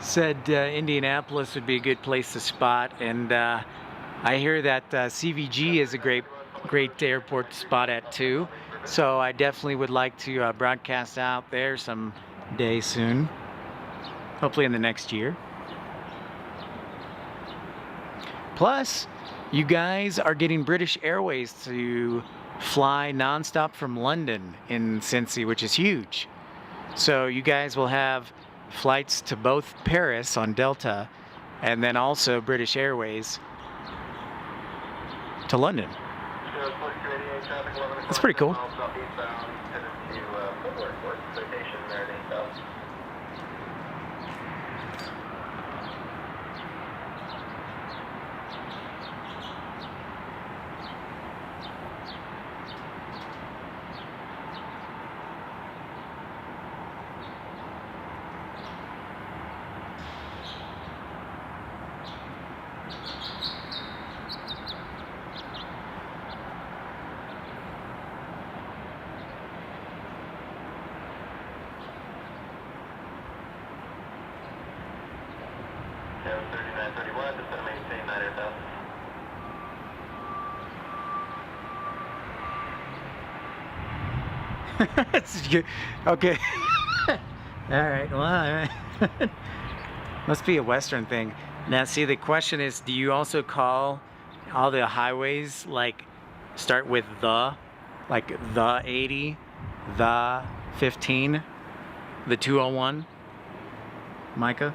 said Indianapolis would be a good place to spot, and I hear that CVG is a great airport to spot at too. So I definitely would like to broadcast out there someday soon, hopefully in the next year. Plus, you guys are getting British Airways to fly nonstop from London in Cincy, which is huge. So you guys will have flights to both Paris on Delta, and then also British Airways to London. That's pretty cool. Yeah, 3931, just gonna maintain 9,000. Okay. All right. Well, all right. Must be a Western thing. Now, see, the question is, do you also call all the highways like start with the, like the 80, the 15, the 201? Micah?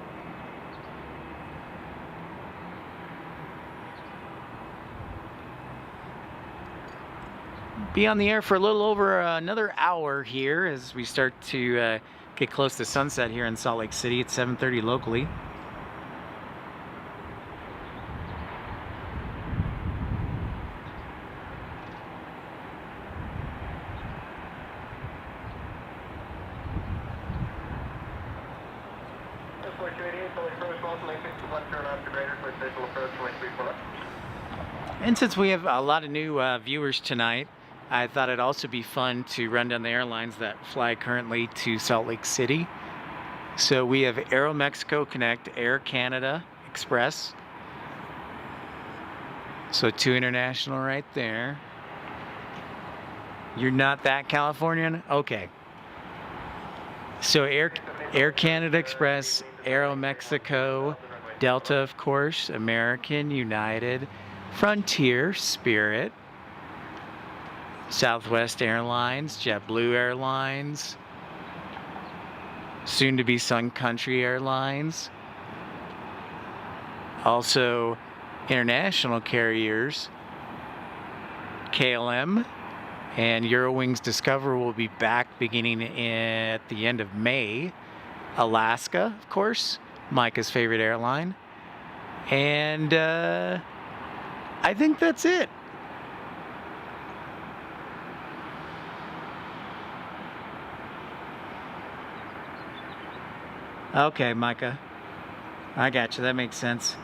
Be on the air for a little over another hour here as we start to get close to sunset here in Salt Lake City. It's 7:30 locally. And since we have a lot of new viewers tonight, I thought it'd also be fun to run down the airlines that fly currently to Salt Lake City. So we have Aeromexico Connect, Air Canada Express. So 2 international right there. You're not that Californian? Okay. So Air Canada Express, Aeromexico, Delta, of course, American, United, Frontier, Spirit, Southwest Airlines, JetBlue Airlines, soon to be Sun Country Airlines. Also international carriers, KLM and Eurowings Discover will be back beginning at the end of May. Alaska, of course, Micah's favorite airline. And I think that's it. Okay, Micah. I got you. That makes sense.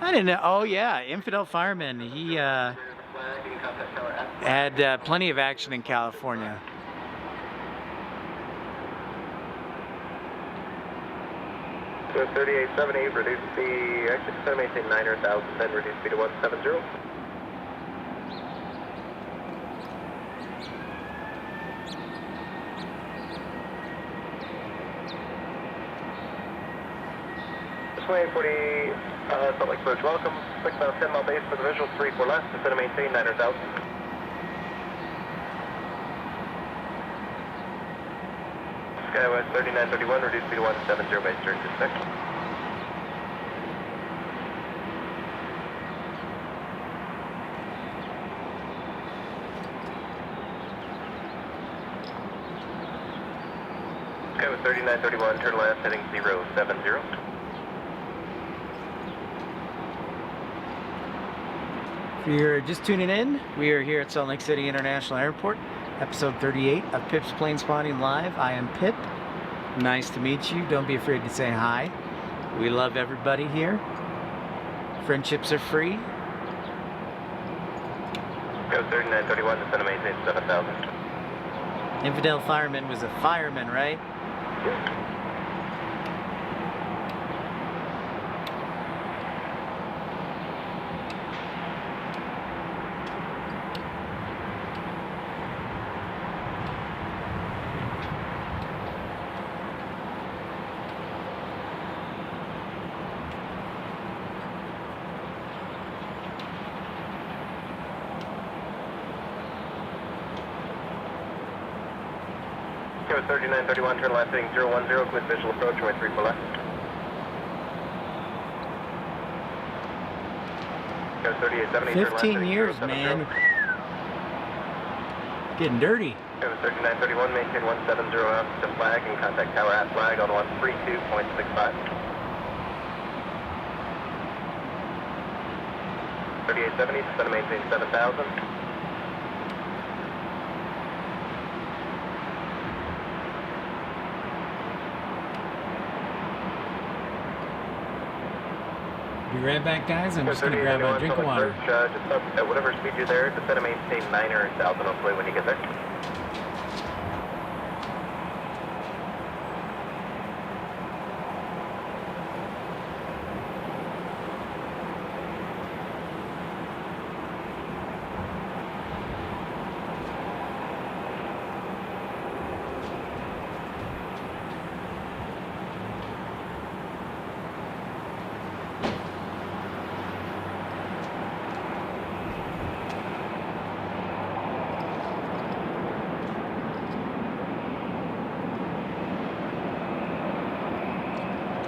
I didn't know. Oh, yeah. Infidel Fireman. He had plenty of action in California. So 3870, reduce the, actually instead of maintain 9,000, then reduce speed to 170. Runway 40, Salt Lake approach, welcome. 6 mile, 10 mile base for the visual, 34 left, instead of maintain 9,000. Skywest 3931, reduce speed to 170 base turn to 6. Skywest 3931, turn left, heading 070. If you're just tuning in, we are here at Salt Lake City International Airport, episode 38 of Pip's Plane Spotting Live. I am Pip. Nice to meet you. Don't be afraid to say hi. We love everybody here. Friendships are free. Go 3931, descend to maintain 7,000. Infidel Fireman was a fireman, right? Go 3931, turn left, heading 010, clear visual approach, runway 34 left. Go 3870, turn left, 15 years, man. Getting dirty. Go 3931, maintain 170 out to flag and contact tower at flag on 132.65. 3870, descend to maintain 7,000. Be right back, guys. I'm just going to grab a drink of water. Just up at whatever speed you're there, descend to maintain 9,000 hopefully when you get there.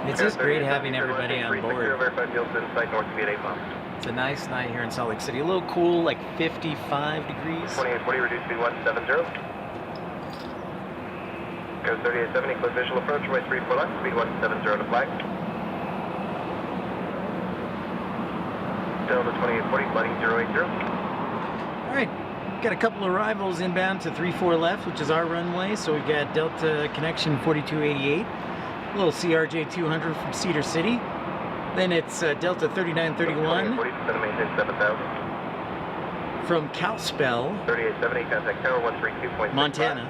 It's just great having everybody on board. Verified field in sight north speed 8 miles. It's a nice night here in Salt Lake City. A little cool, like 55 degrees. 2840, reduce speed 170. Code 3870, close visual approach, runway 34 left, speed 170 to flag. Delta 2840, flighting 080. All right, got a couple of arrivals inbound to 34 left, which is our runway. So we've got Delta Connection 4288, a little CRJ 200 from Cedar City. Then it's Delta 3931 from Kalispell, 3870, contact tower 132.65. Montana.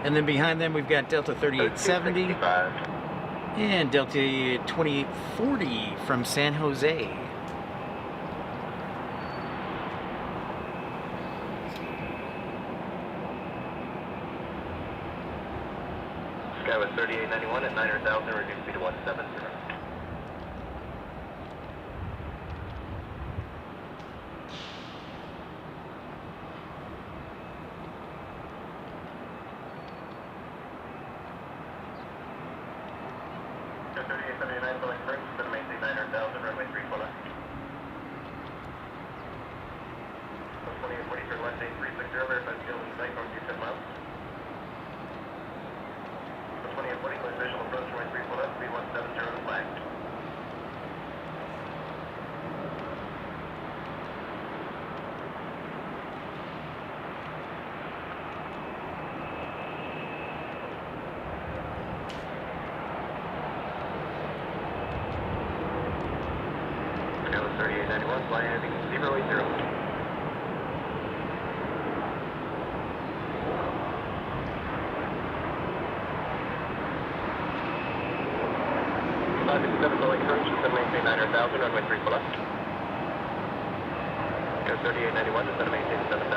And then behind them we've got Delta 3870 and Delta 2840 from San Jose. Sky was 3891 at 900,000, reduced speed to 170. Sky 3879, filling first, going to maintain 900,000, runway 34 left. 2840, turn left 8360, verified field in sight, north 10 miles. 2840, close visual approach, runway 34 left, speed 170 to flag. Sky 3891, fly heading 080. 557, Lake Coach, just going to maintain 900,000, runway 34 left. Go 3891, just going to maintain 7,000.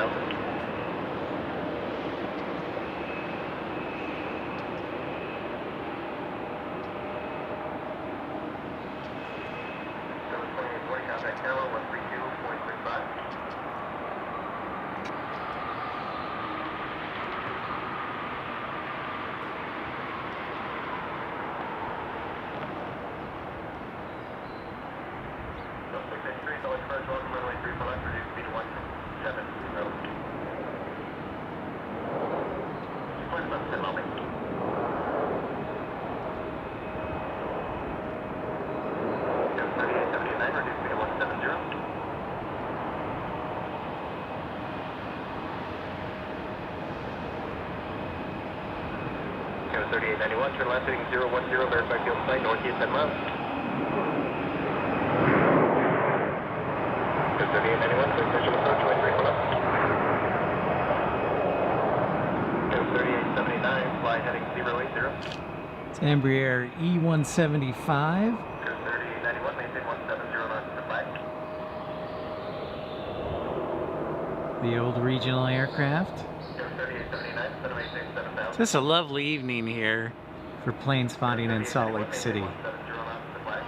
Go 2840, contact tower 132.65. Welcome, runway 34 left, reduce speed to 170. Point about 10 miles. Go 3879, reduce speed to 170. Go 3891, turn left heading 010, verify field sight, northeast 10 miles. 3891, clear visual approach, runway 34 left. Go 3879, fly heading 080. It's Embraer E175. Go 3891, maintain 170 knots to flag. The old regional aircraft. Go 3879, set to maintain 7,000. It's just a lovely evening here for plane spotting in Salt Lake City. 170 knots to flag.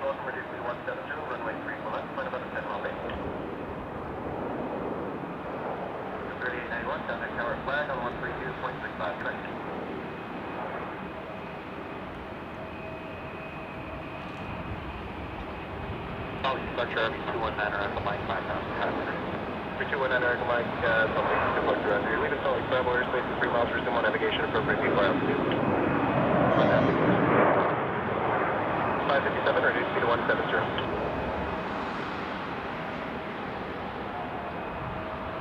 Welcome, reduce speed 170, runway 34 left, find about a 10 mile base. 3891, contact tower flag on 132.65, correct. Oh, departure RV219 Echo Mike 5,000 passenger. 321 Echo Mike, Salt Lake departure under. You're leaving Salt Lake travel airspace at 3 miles, resume on navigation, appropriate vehicle altitude. 557, reduce speed to 170.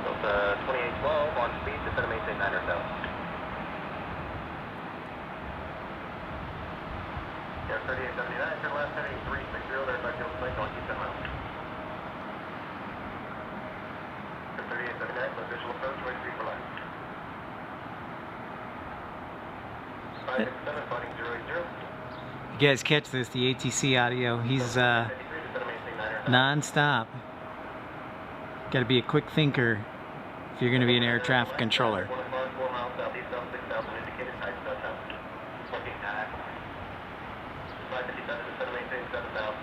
Delta 2812, on speed, just going to maintain 900,000. Yeah, 3879, turn left heading 360, verify field sight, north 10 miles. 3879, close visual approach, way 34 left. 567, flighting 080. You guys catch this, the ATC audio, he's non-stop. Gotta be a quick thinker if you're gonna be an air traffic controller. 4 miles southeast, 6,000 indicated, height, south. Looking at 557, just going to maintain 7,000.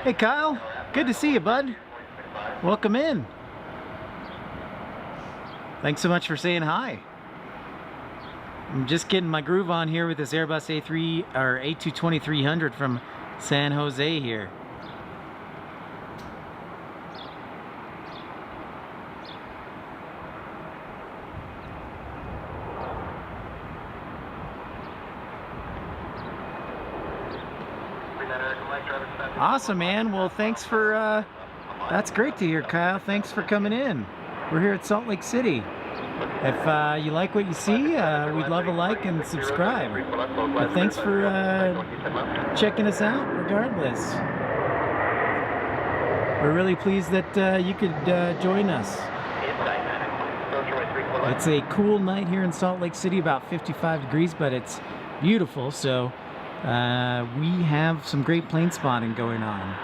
Hey Kyle, good to see you, bud. Welcome in. Thanks so much for saying hi. I'm just getting my groove on here with this Airbus A220-300 from San Jose here. Awesome, man. Well, thanks for, that's great to hear, Kyle. Thanks for coming in. We're here at Salt Lake City. If you like what you see, we'd love a like and subscribe. But thanks for checking us out regardless. We're really pleased that you could join us. It's a cool night here in Salt Lake City, about 55 degrees, but it's beautiful, so we have some great plane spotting going on.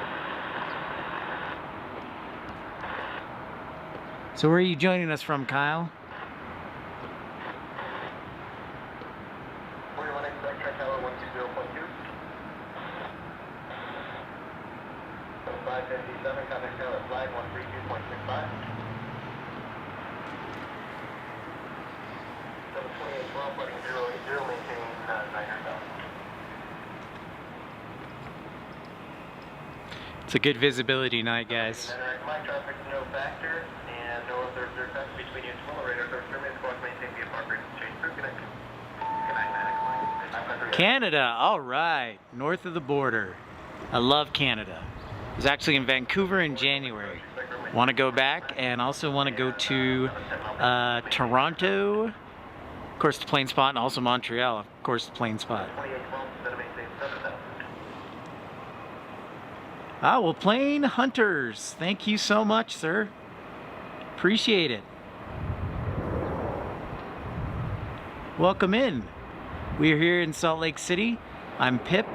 So where are you joining us from, Kyle? It's a good visibility night, guys. Mike traffic no factor and no observed effect between you and small radar approach terminus squawk maintain the appropriate change through connect. Canada, all right, north of the border. I love Canada. I was actually in Vancouver in January. Want to go back and also want to go to Toronto, of course the plane spot, and also Montreal, of course the plane spot. Ah, well, plane hunters, thank you so much, sir. Appreciate it. Welcome in. We are here in Salt Lake City. I'm Pip.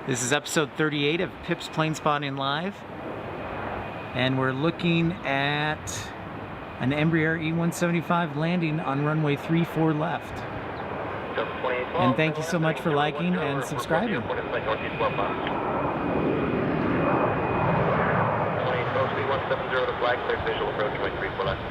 This is episode 38 of Pip's Plane Spotting Live. And we're looking at an Embraer E175 landing on runway 34 left. And thank you so much for liking and subscribing. To flag, clear visual approach, runway 34 left.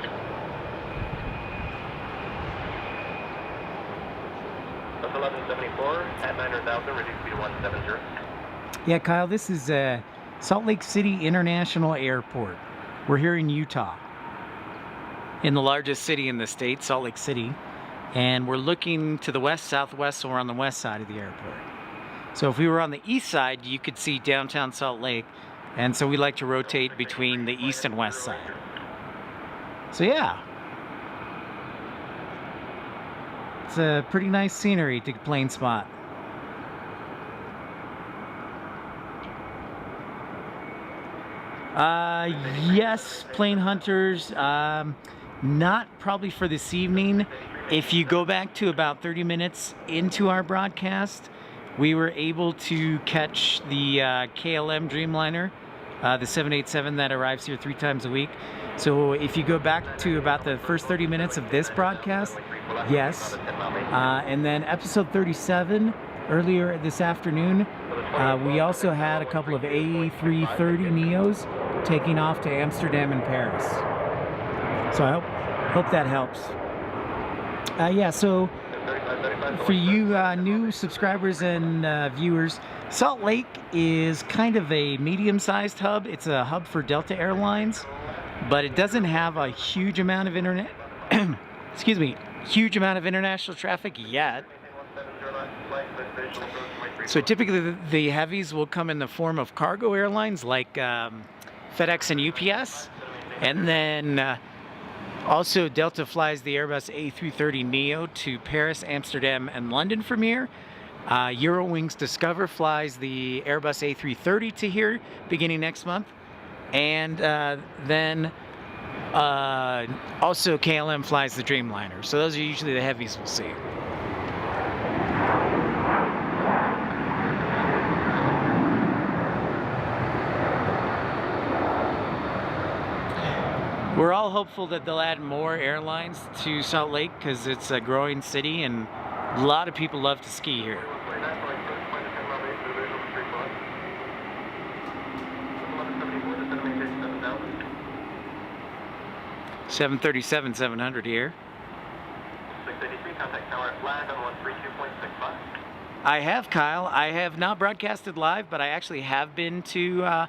That's 1174 at 900,000, reduce speed to 170. Yeah, Kyle, this is Salt Lake City International Airport. We're here in Utah, in the largest city in the state, Salt Lake City. And we're looking to the west, southwest, so we're on the west side of the airport. So if we were on the east side, you could see downtown Salt Lake. And so we like to rotate between the east and west side. So yeah, it's a pretty nice scenery to plane spot. Yes, plane hunters, not probably for this evening. If you go back to about 30 minutes into our broadcast, we were able to catch the KLM Dreamliner, the 787 that arrives here 3 times a week. So if you go back to about the first 30 minutes of this broadcast, yes. And then episode 37, earlier this afternoon, we also had a couple of A330 Neos taking off to Amsterdam and Paris. So I hope that helps. Yeah, so for you new subscribers and viewers, Salt Lake is kind of a medium-sized hub. It's a hub for Delta Airlines, but it doesn't have a huge amount of huge amount of international traffic yet. So typically the heavies will come in the form of cargo airlines like FedEx and UPS, and then also Delta flies the Airbus A330neo to Paris, Amsterdam, and London from here. Eurowings Discover flies the Airbus A330 to here beginning next month. And then also KLM flies the Dreamliner. So those are usually the heavies we'll see. We're all hopeful that they'll add more airlines to Salt Lake because it's a growing city and a lot of people love to ski here. 1174, descend and maintain 7000. 737, 700 here. 683, contact tower at flag on 132.65. I have, Kyle. I have not broadcasted live, but I actually have been to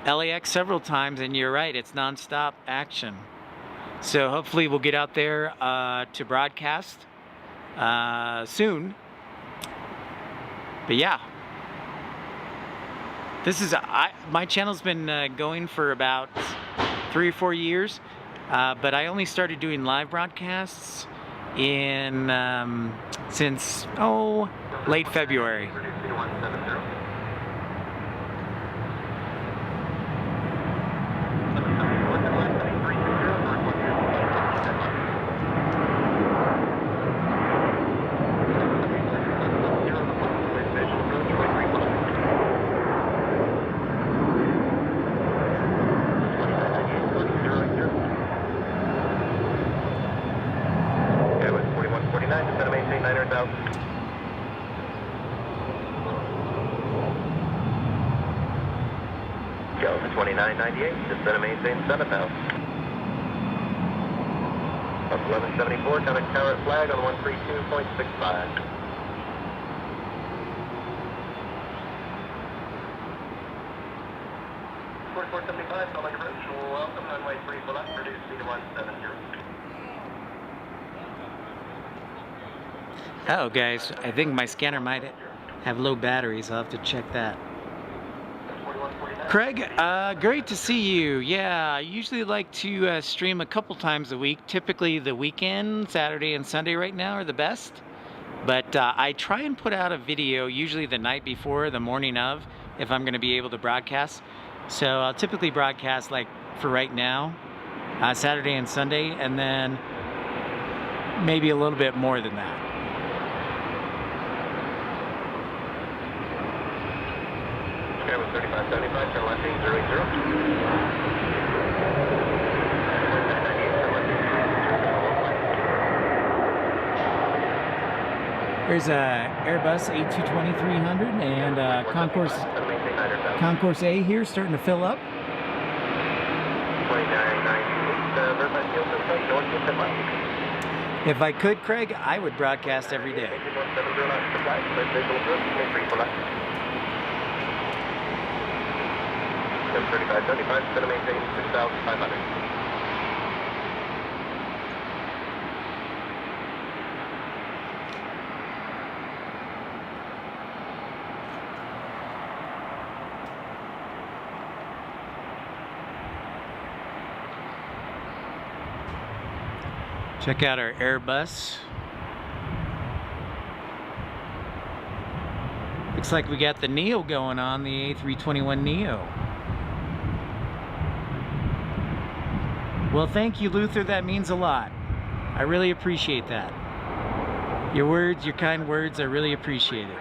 LAX several times, and you're right, it's nonstop action. So hopefully we'll get out there to broadcast soon. But yeah, this is my channel's been going for about 3 or 4 years, but I only started doing live broadcasts in since late February. Reduce speed to 170. Delta 2998, descend and maintain 7000. Up 1174, contact tower at flag on 132.65. Port 475, Salt Lake Approach, welcome, runway 3 full up, reduce speed to 170. Oh, guys, I think my scanner might have low batteries. I'll have to check that. Craig, great to see you. Yeah, I usually like to stream a couple times a week. Typically the weekend, Saturday and Sunday right now are the best. But I try and put out a video usually the night before, the morning of, if I'm going to be able to broadcast. So I'll typically broadcast, like for right now, Saturday and Sunday, and then maybe a little bit more than that. Okay, with 3575, turn left, 080. There's a Airbus A220-300 and Concourse A here starting to fill up. 2998, verify field system, north to 10 miles. If I could, Craig, I would broadcast every day. 170 knots to flight, clear visual approach, 23 for left. 3575, descend and maintain 6500. Check out our Airbus. Looks like we got the Neo going on, the A321 Neo. Well, thank you, Luther. That means a lot. I really appreciate that. Your words, your kind words, I really appreciate it.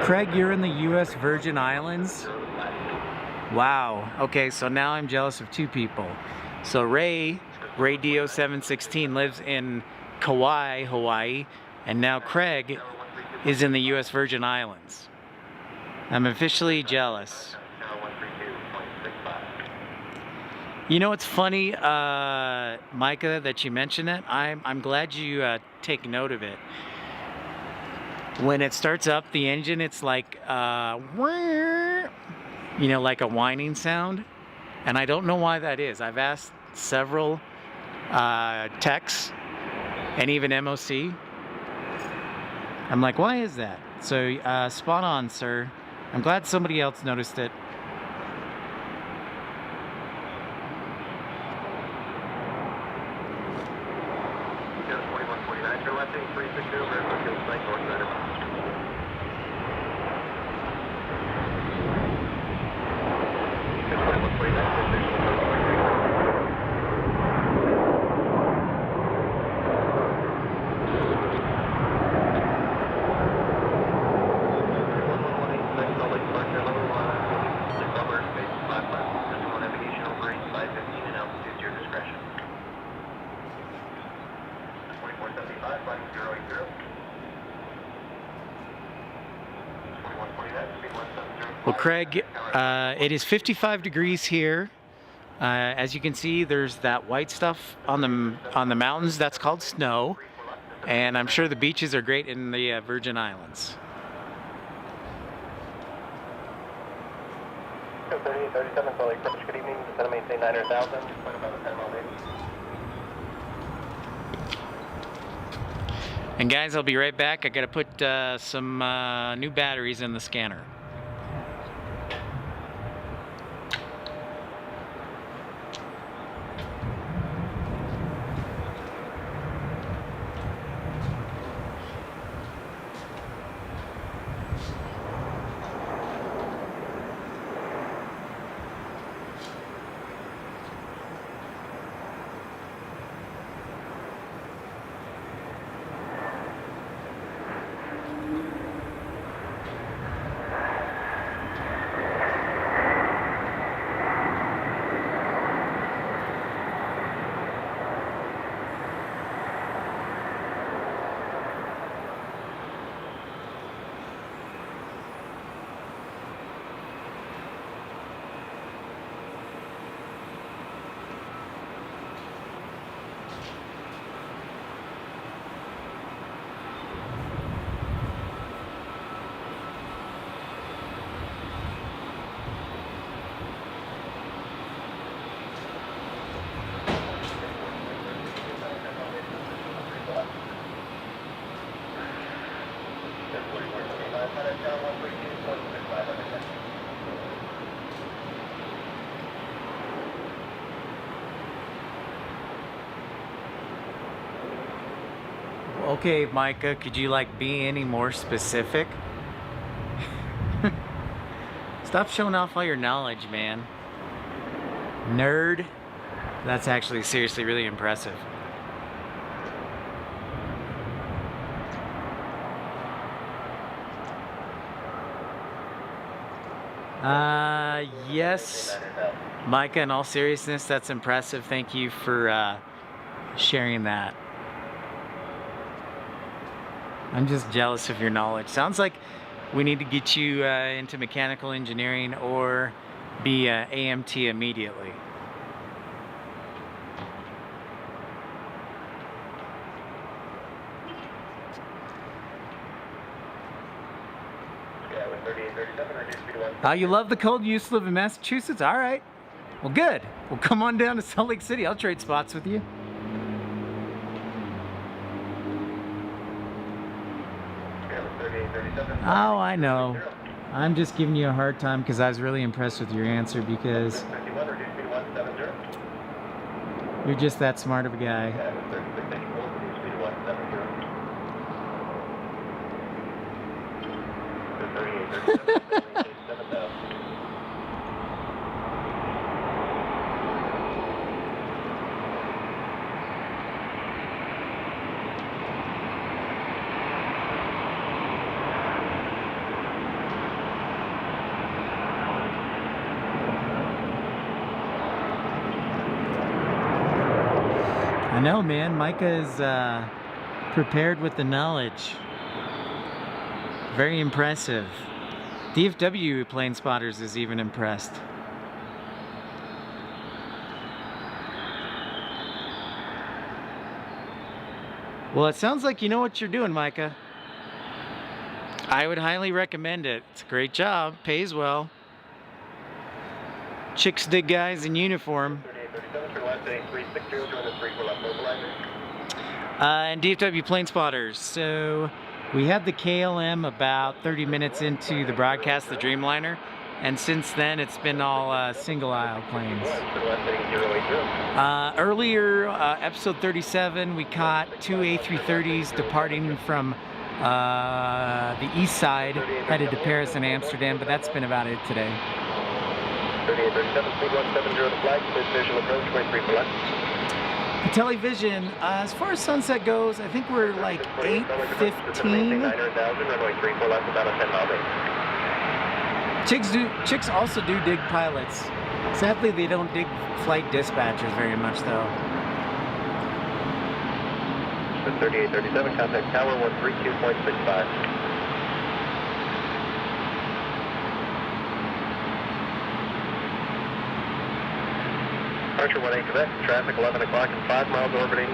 Craig, you're in the U.S. Virgin Islands? Wow. Okay, so now I'm jealous of two people. So Ray Dio716 lives in Kauai, Hawaii, and now Craig is in the U.S. Virgin Islands. I'm officially jealous. You know what's funny, Micah, that you mentioned that? I'm glad you take note of it. When it starts up the engine, it's like, you know, like a whining sound. And I don't know why that is. I've asked several techs and even MOC. I'm like, why is that? So spot on, sir. I'm glad somebody else noticed it. Well, Craig, it is 55 degrees here. As you can see, there's that white stuff on the mountains. That's called snow. And I'm sure the beaches are great in the Virgin Islands. 3837, Salt Lake Approach, good evening. Descend and maintain 900,000. Point about the 10 mile radius. And guys, I'll be right back. I gotta put some new batteries in the scanner. Okay, Micah, could you like be any more specific? Stop showing off all your knowledge, man. Nerd. That's actually seriously really impressive. Yes, Micah, in all seriousness, that's impressive. Thank you for sharing that. I'm just jealous of your knowledge. Sounds like we need to get you into mechanical engineering or be AMT immediately. Oh, you love the cold? You used to live in Massachusetts? All right. Well, good. Well, come on down to Salt Lake City. I'll trade spots with you. Oh, I know. I'm just giving you a hard time because I was really impressed with your answer because you're just that smart of a guy. I know, man. Micah is prepared with the knowledge. Very impressive. DFW Plane Spotters is even impressed. Well, it sounds like you know what you're doing, Micah. I would highly recommend it. It's a great job. Pays well. Chicks dig guys in uniform. And DFW Plane Spotters. So we had the KLM about 30 minutes into the broadcast, the Dreamliner, and since then it's been all single aisle planes. Earlier, episode 37, we caught two A330s departing from the east side, headed to Paris and Amsterdam, but that's been about it today. 3837, speed 170 to flag, visual approach, 23 for left. Television, as far as sunset goes, I think we're like 8:15. Runway 34 left, about a 10 mile range. Chicks also do dig pilots. Sadly, they don't dig flight dispatchers very much, though. 3837, contact tower 132.65. departure 18 Quebec, traffic 11 o'clock and 5 miles orbiting,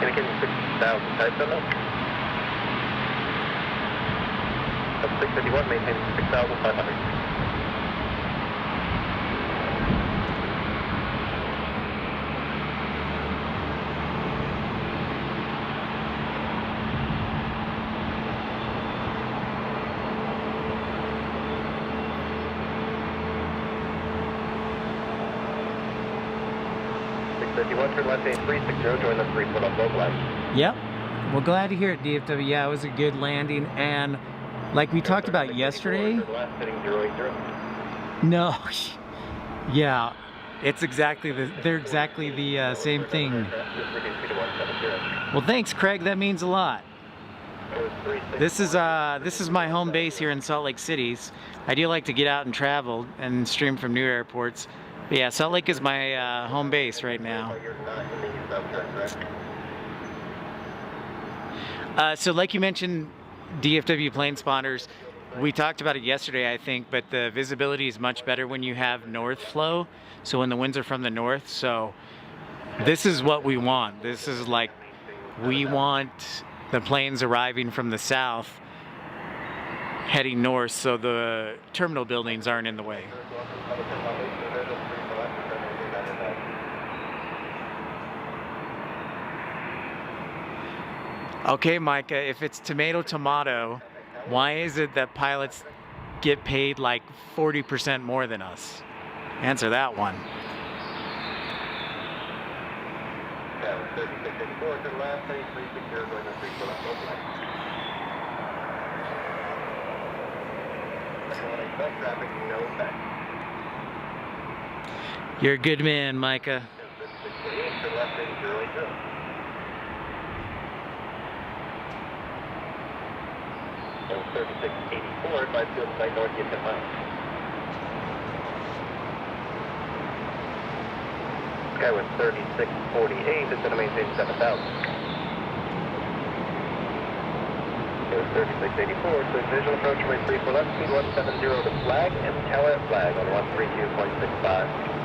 indicating 6,000 type setup. 651, maintaining 6,500. Turn left 360, join the 3 foot on boat line. Yep. Well, glad to hear it, DFW. Yeah, it was a good landing, and like we talked about yesterday. Last heading 080. No. Yeah, it's exactly they're exactly the same thing. Well, thanks, Craig. That means a lot. This is my home base here in Salt Lake City. I do like to get out and travel and stream from new airports. But yeah, Salt Lake is my home base right now. So like you mentioned, DFW plane spotters, we talked about it yesterday, I think, but the visibility is much better when you have north flow. So when the winds are from the north. So this is what we want. This is like, we want the planes arriving from the south heading north so the terminal buildings aren't in the way. Okay, Micah, if it's tomato, why is it that pilots get paid like 40% more than us? Answer that one. You're a good man, Micah. 3684, advise field site north, get 10 miles. Sky with 3648 is going to maintain 7,000. With 3684, so visual approach runway 34 left, speed 170 to flag, and tower at flag on 132.65.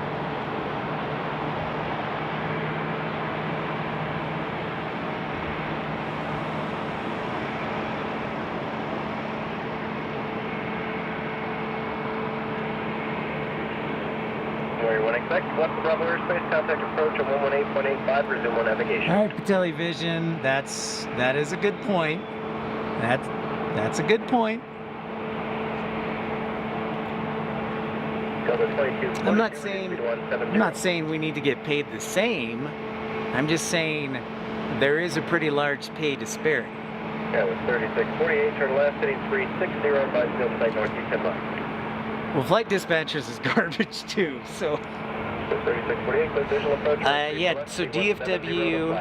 Expect left Bravo airspace, contact approach on 118.85, resume on navigation. All right, Patelli Vision, that is a good point. That's a good point. I'm not saying we need to get paid the same. I'm just saying there is a pretty large pay disparity. Yeah, with 3648, turn left, heading 360, advise field site north, 10 miles. Well, flight dispatchers is garbage too, so. 3648, close visual approach. Yeah, so DFW,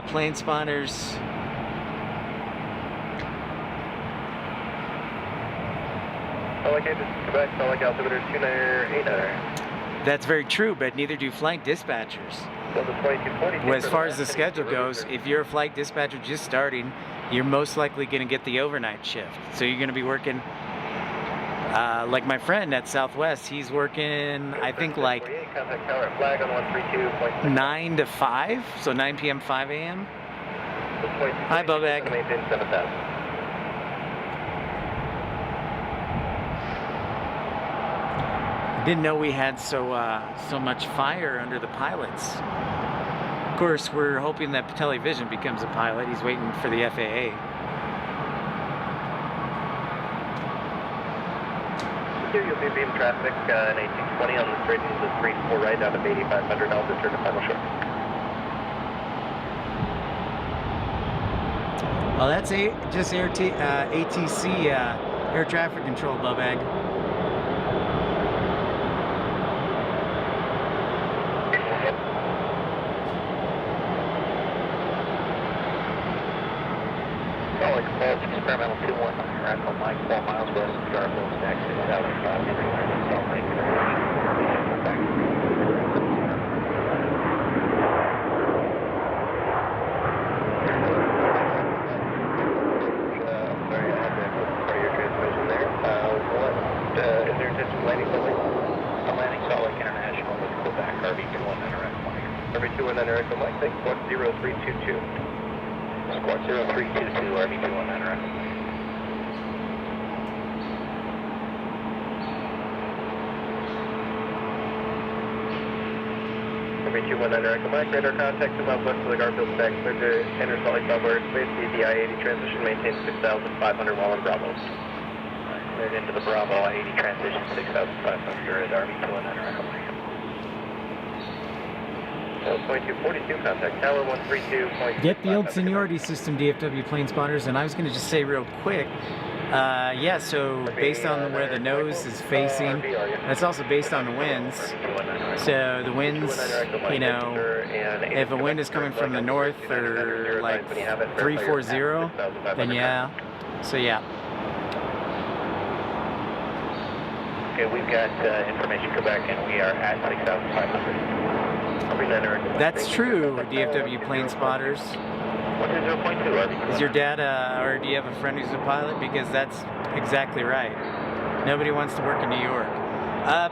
plane spotters. Salt Lake Quebec, Salt Lake altimeter 2989. That's very true, but neither do flight dispatchers. Well, as far as the schedule goes, if you're a flight dispatcher just starting, you're most likely going to get the overnight shift. So you're going to be working, like my friend at Southwest, he's working, I think like 9 to 5, so 9 p.m., 5 a.m. Hi, Bobag. Didn't know we had so much fire under the pilots. Of course, we're hoping that Patelli Vision becomes a pilot. He's waiting for the FAA. Here you'll be beam traffic in 1820 on the straight into the 3-4 right out of 8500. I'll return to final short. Well, that's just ATC, air traffic control, Bobag. Experimental 219, right on Mike, 4 miles west of Garfield, stack 6,005, Salt Lake. Sorry, I had to put part of your transmission there. What is your intention of landing, Salt Lake? I'm landing Salt Lake International with Quebec. Every 219 Echo Mike, take squawk 0322. Squawk 0322, RV219 Echo. Every 219 Echo Mike, radar contact to southwest of the Garfield stack, clear to enter Salt Lake Southwest Space, the I-80 transition, maintain 6,500 while in Bravo. Cleared into the Bravo, I-80 transition, 6,500 at RV219 Echo Mike. 2242, contact tower 132. Get the old seniority system, DFW plane spotters. And I was going to just say real quick, yeah, so based on where the nose is facing, it's also based on the winds. So the winds, you know, if a wind is coming from the north or like 340, then yeah, so yeah. Okay, we've got information Quebec and we are at 6,500. That's true, DFW plane spotters. 120.2, Is your dad, or do you have a friend who's a pilot? Because that's exactly right. Nobody wants to work in New York.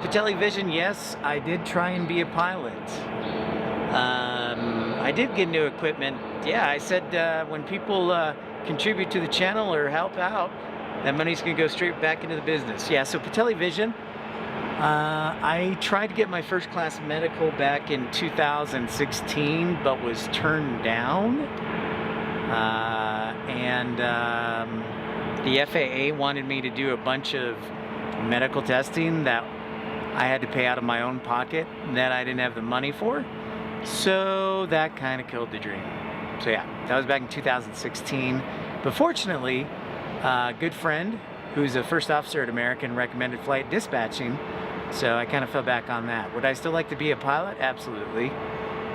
Patelli Vision, yes, I did try and be a pilot. I did get new equipment. Yeah, I said when people contribute to the channel or help out, that money's gonna go straight back into the business. Yeah, so Patelli Vision, I tried to get my first class medical back in 2016, but was turned down. The FAA wanted me to do a bunch of medical testing that I had to pay out of my own pocket that I didn't have the money for. So that kind of killed the dream. So yeah, that was back in 2016. But fortunately, a good friend who's a first officer at American recommended flight dispatching. So I kind of fell back on that. Would I still like to be a pilot? Absolutely.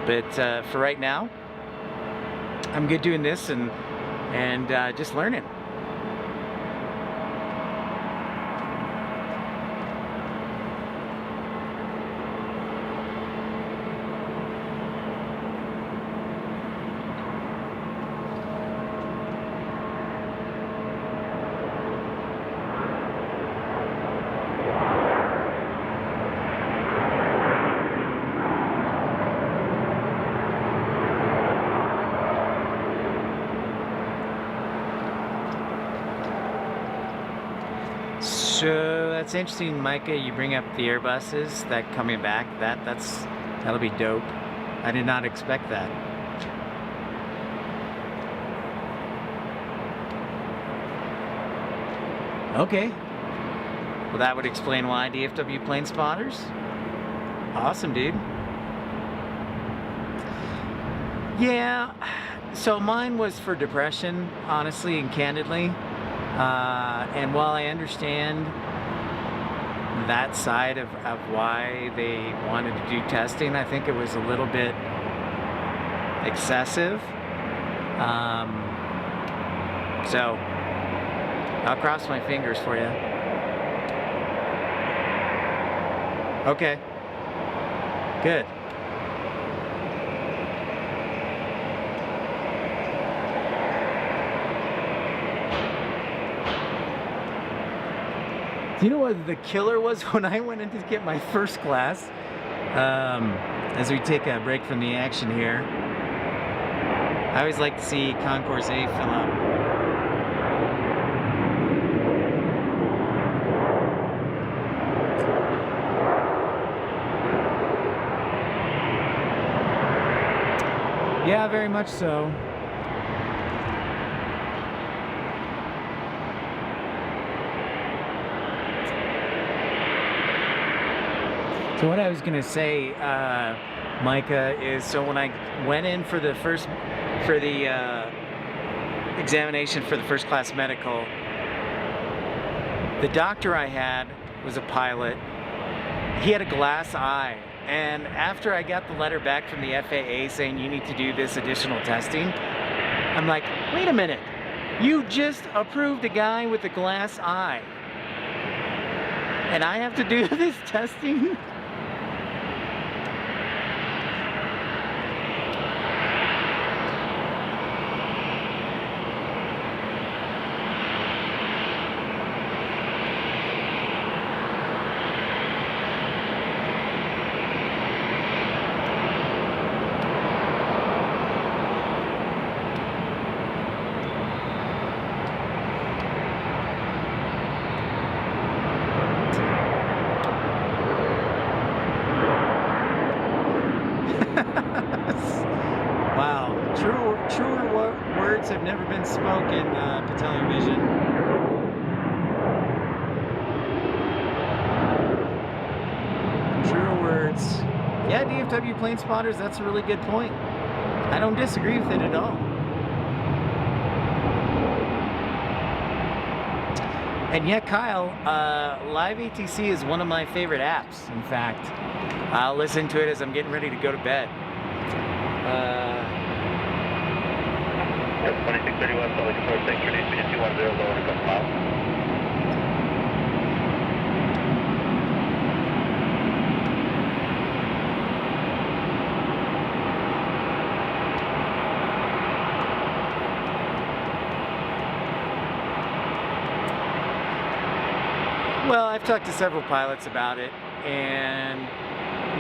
But for right now, I'm good doing this and just learning. So that's interesting, Micah. You bring up the Airbuses that coming back. That'll be dope. I did not expect that. Okay. Well, that would explain why DFW plane spotters. Awesome, dude. Yeah. So mine was for depression, honestly and candidly. And while I understand that side of why they wanted to do testing, I think it was a little bit excessive. So I'll cross my fingers for you. Okay. Good. You know what the killer was when I went in to get my first class? As we take a break from the action here, I always like to see Concourse A fill up. Yeah, very much so. So what I was gonna say, Micah, is so when I went in for the examination for the first class medical, the doctor I had was a pilot. He had a glass eye, and after I got the letter back from the FAA saying you need to do this additional testing, I'm like, wait a minute, you just approved a guy with a glass eye, and I have to do this testing? Wow, truer words have never been spoken, PPL Aviation. Truer words. Yeah, DFW plane spotters, that's a really good point. I don't disagree with it at all. And yet, Kyle, Live ATC is one of my favorite apps. In fact, I'll listen to it as I'm getting ready to go to bed. 2631, Salt Lake Approach, thanks for Nation 210, lower to couple miles. Well, I've talked to several pilots about it, and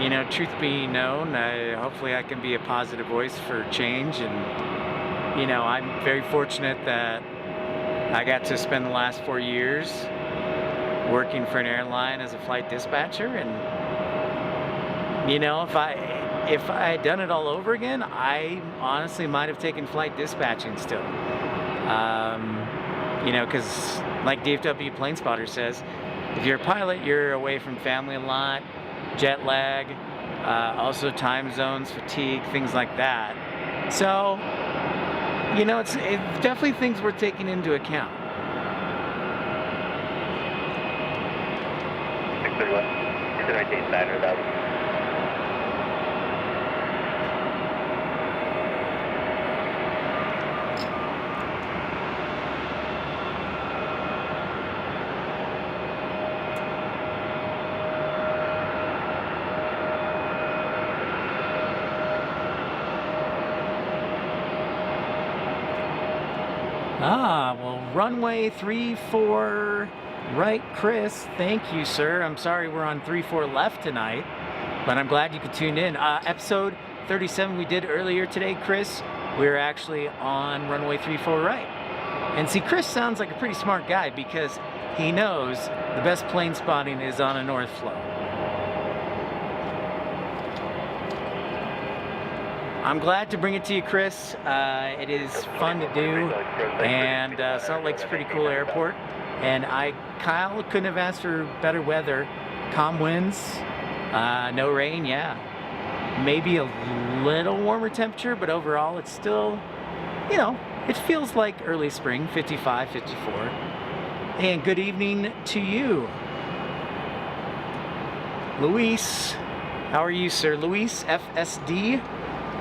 you know, truth being known, hopefully I can be a positive voice for change. And you know, I'm very fortunate that I got to spend the last 4 years working for an airline as a flight dispatcher. And you know, if I had done it all over again, I honestly might have taken flight dispatching still. You know, because like DFW Plane Spotter says, if you're a pilot, you're away from family a lot, jet lag, also time zones, fatigue, things like that. So, you know, it's definitely things we're taking into account. 631, you're going to maintain 900,000. Well, runway 34 right, Chris. Thank you, sir. I'm sorry we're on 34 left tonight, but I'm glad you could tune in. Episode 37 we did earlier today, Chris. We were actually on runway 34 right. And see, Chris sounds like a pretty smart guy because he knows the best plane spotting is on a north flow. I'm glad to bring it to you, Chris. It is fun to do, and Salt Lake's a pretty cool airport. And Kyle, couldn't have asked for better weather. Calm winds, no rain, yeah. Maybe a little warmer temperature, but overall it's still, you know, it feels like early spring, 55, 54. And good evening to you. Luis, how are you, sir? Luis, FSD.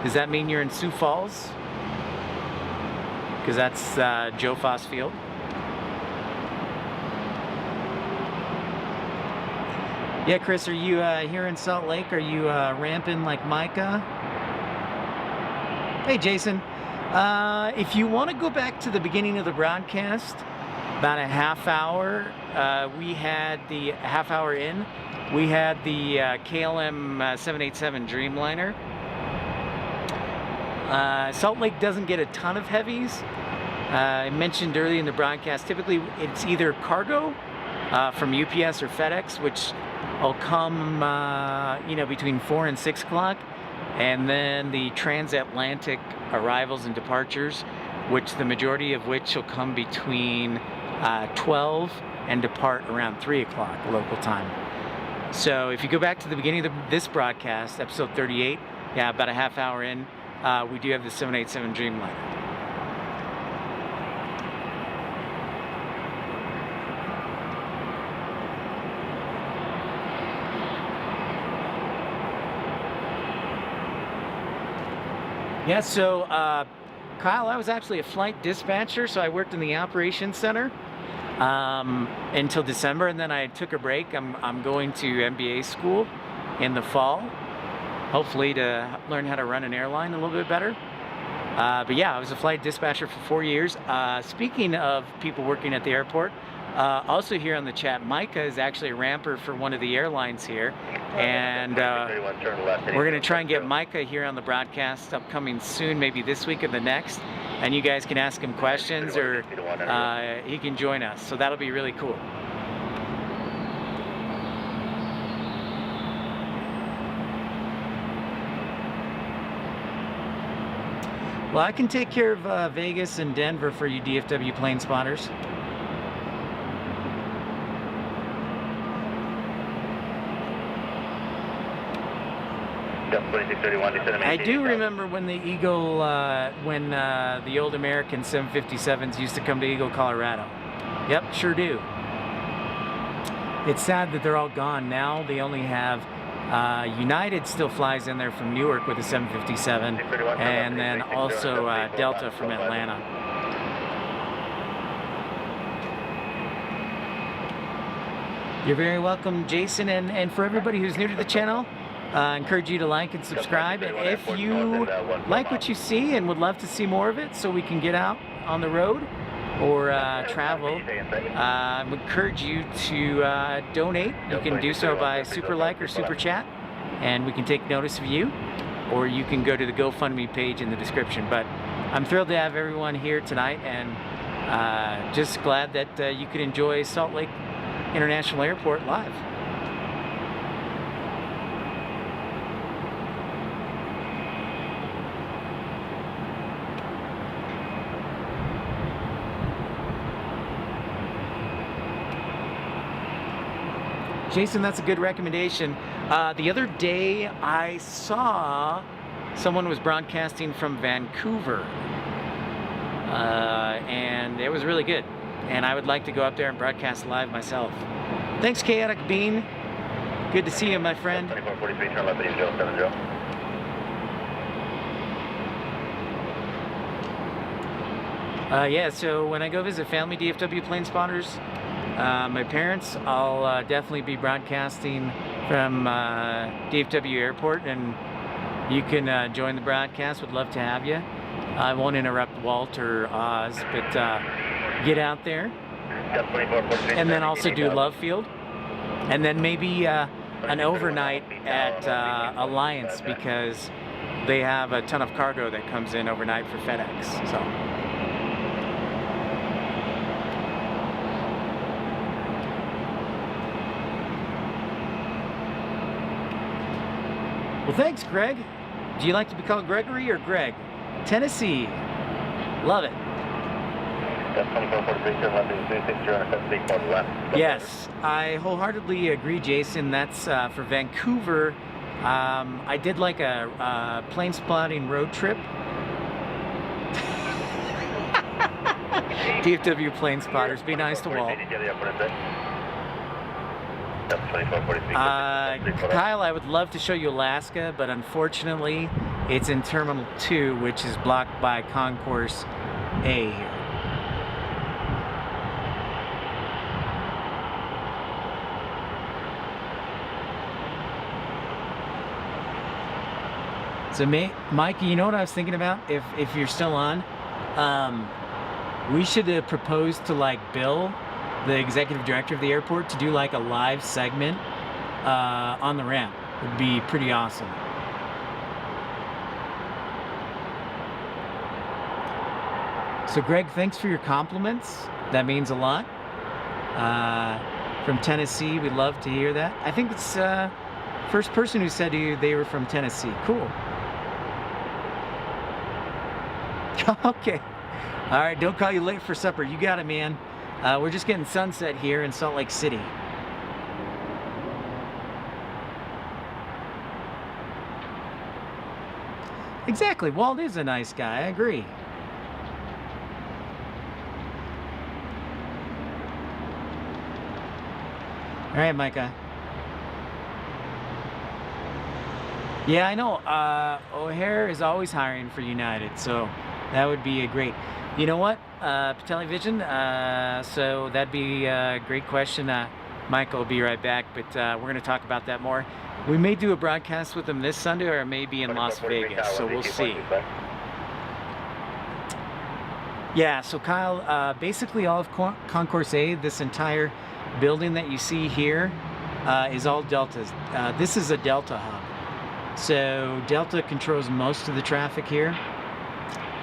Does that mean you're in Sioux Falls? Because that's Joe Foss Field. Yeah, Chris, are you here in Salt Lake? Are you ramping like Micah? Hey, Jason. If you want to go back to the beginning of the broadcast, about a half hour, we had the half hour in. We had the KLM 787 Dreamliner. Salt Lake doesn't get a ton of heavies. I mentioned earlier in the broadcast, typically it's either cargo from UPS or FedEx, which will come, you know, between 4 and 6 o'clock, and then the transatlantic arrivals and departures, which the majority of which will come between 12 and depart around 3 o'clock local time. So if you go back to the beginning of this broadcast, episode 38, yeah, about a half hour in, we do have the 787 Dreamliner. Yeah, so Kyle, I was actually a flight dispatcher, so I worked in the operations center until December, and then I took a break. I'm going to MBA school in the fall, hopefully to learn how to run an airline a little bit better. But yeah, I was a flight dispatcher for 4 years. Speaking of people working at the airport, also here on the chat, Micah is actually a ramper for one of the airlines here, and we're going to try and get Micah here on the broadcast upcoming soon, maybe this week or the next, and you guys can ask him questions, or he can join us, so that'll be really cool. Well, I can take care of Vegas and Denver for you DFW plane spotters. I do remember when the Eagle, when the old American 757s used to come to Eagle, Colorado. Yep, sure do. It's sad that they're all gone now. They only have United still flies in there from Newark with a 757, and then also Delta from Atlanta. You're very welcome, Jason, and for everybody who's new to the channel, I encourage you to like and subscribe. And if you like what you see and would love to see more of it so we can get out on the road or travel, I would encourage you to donate. You can do so by super like or super chat, and we can take notice of you, or you can go to the GoFundMe page in the description. But I'm thrilled to have everyone here tonight, and just glad that you could enjoy Salt Lake International Airport live. Jason, that's a good recommendation. The other day I saw someone was broadcasting from Vancouver, and it was really good. And I would like to go up there and broadcast live myself. Thanks, Chaotic Bean. Good to see you, my friend. 2443, turn left at 8070. Yeah, so when I go visit family DFW plane spotters, my parents, I'll definitely be broadcasting from DFW Airport, and you can join the broadcast. Would love to have you. I won't interrupt Walt or Oz, but get out there. And then also do Love Field. And then maybe an overnight at Alliance, because they have a ton of cargo that comes in overnight for FedEx. So. Well, thanks, Greg. Do you like to be called Gregory or Greg? Tennessee. Love it. Yes, I wholeheartedly agree, Jason. That's for Vancouver. I did like a plane spotting road trip. DFW plane spotters, be nice to Walt. Kyle, I would love to show you Alaska, but unfortunately it's in Terminal 2, which is blocked by Concourse A here. So, Mike, you know what I was thinking about? If you're still on, we should propose to like Bill, the executive director of the airport, to do like a live segment on the ramp. It would be pretty awesome. So, Greg, thanks for your compliments. That means a lot. From Tennessee, we'd love to hear that. I think it's first person who said to you they were from Tennessee. Cool. Okay. All right, don't call you late for supper. You got it, man. We're just getting sunset here in Salt Lake City. Exactly. Walt is a nice guy. I agree. All right, Micah. Yeah, I know. O'Hare is always hiring for United, so that would be a great. You know what, Television? So that'd be a great question. Michael will be right back, but we're going to talk about that more. We may do a broadcast with them this Sunday, or maybe in Las Vegas, so we'll see. Yeah, so Kyle, basically all of Concourse A, this entire building that you see here, is all Deltas. This is a Delta hub. So Delta controls most of the traffic here.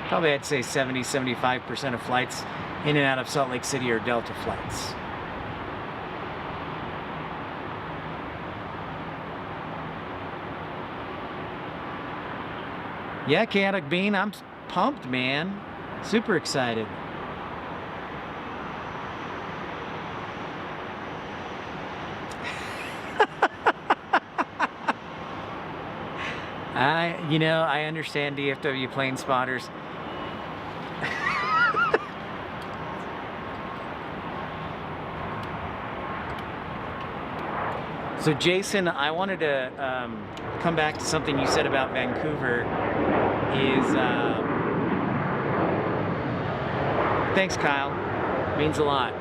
Probably I'd say 70-75% of flights in and out of Salt Lake City are Delta flights. Yeah, Chaotic Bean, I'm pumped, man. Super excited. I understand DFW plane spotters. So Jason, I wanted to come back to something you said about Vancouver. Thanks, Kyle. Means a lot.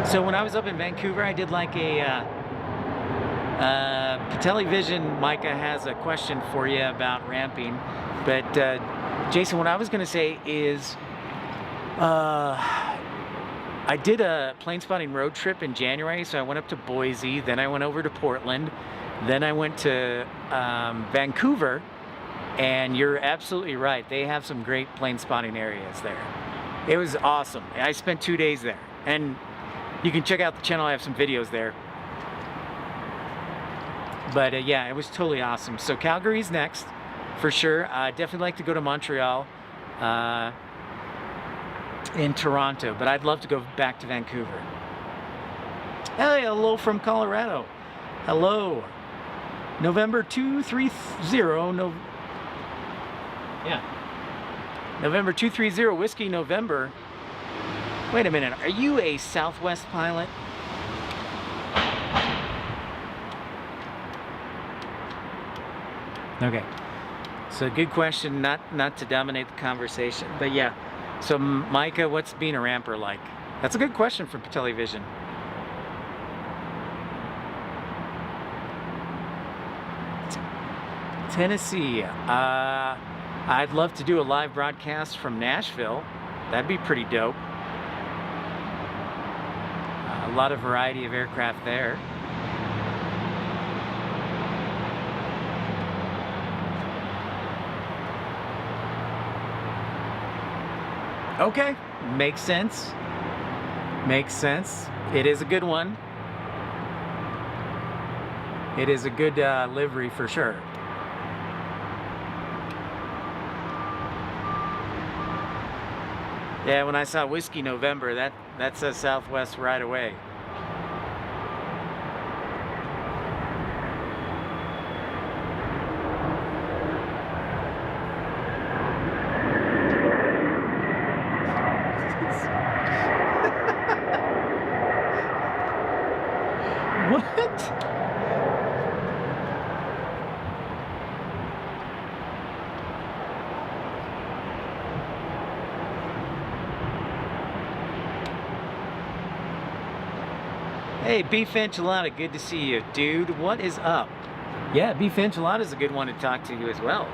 So when I was up in Vancouver, I did like a Television. Micah has a question for you about ramping, but Jason, what I was going to say is I did a plane spotting road trip in January. So I went up to Boise, then I went over to Portland, then I went to Vancouver, and you're absolutely right, they have some great plane spotting areas there. It was awesome. I spent 2 days there, and you can check out the channel. I have some videos there. But yeah, it was totally awesome. So Calgary's next, for sure. Definitely like to go to Montreal, in Toronto, but I'd love to go back to Vancouver. Hey, hello from Colorado. Hello. November 230. November 230 Whiskey November. Wait a minute. Are you a Southwest pilot? Okay, so good question, not to dominate the conversation, but yeah. So Micah, what's being a ramper like? That's a good question from Television. Tennessee, I'd love to do a live broadcast from Nashville. That'd be pretty dope. A lot of variety of aircraft there. Okay, makes sense. Makes sense. It is a good one. It is a good livery for sure. Yeah, when I saw Whiskey November, that says Southwest right away. What? Hey, Beef Enchilada, good to see you, dude. What is up? Yeah, Beef Enchilada is a good one to talk to you as well.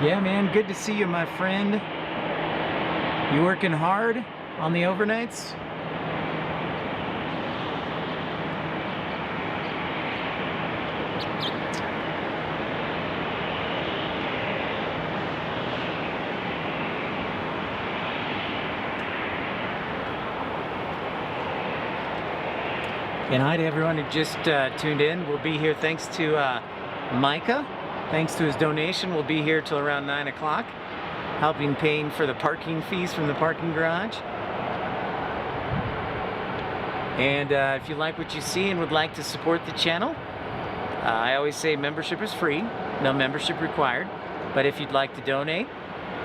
Yeah, man, good to see you, my friend. You working hard on the overnights? And hi to everyone who just tuned in. We'll be here thanks to Micah. Thanks to his donation, we'll be here till around 9 o'clock, helping paying for the parking fees from the parking garage. And if you like what you see and would like to support the channel, I always say membership is free, no membership required. But if you'd like to donate,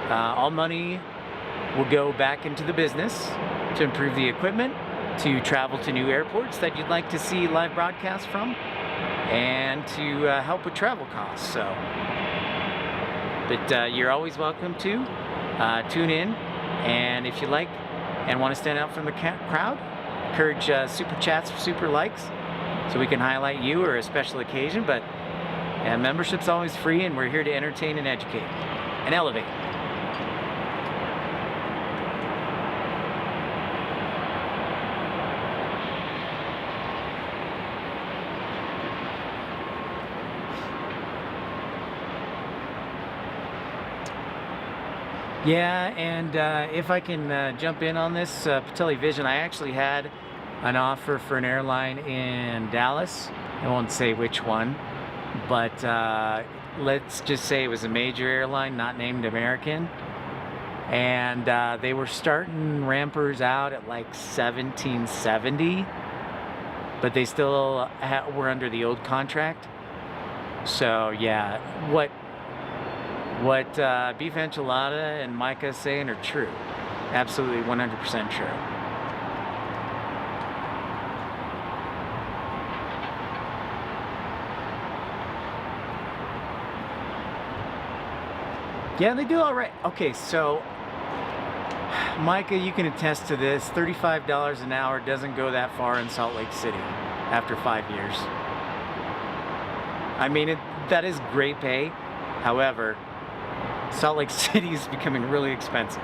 all money will go back into the business to improve the equipment, to travel to new airports that you'd like to see live broadcasts from, and to help with travel costs. So, but you're always welcome to tune in, and if you like and want to stand out from the crowd, encourage super chats, super likes, so we can highlight you or a special occasion. But yeah, membership's always free, and we're here to entertain and educate and elevate. Yeah, and if I can jump in on this, PPL Aviation, I actually had an offer for an airline in Dallas. I won't say which one, but let's just say it was a major airline, not named American. And they were starting rampers out at like 1770, but they still were under the old contract. So yeah, what Beef Enchilada and Micah is saying are true. Absolutely 100% true. Yeah, they do all right. Okay, so Micah, you can attest to this. $35 an hour doesn't go that far in Salt Lake City after 5 years. I mean, that is great pay. However, Salt Lake City is becoming really expensive.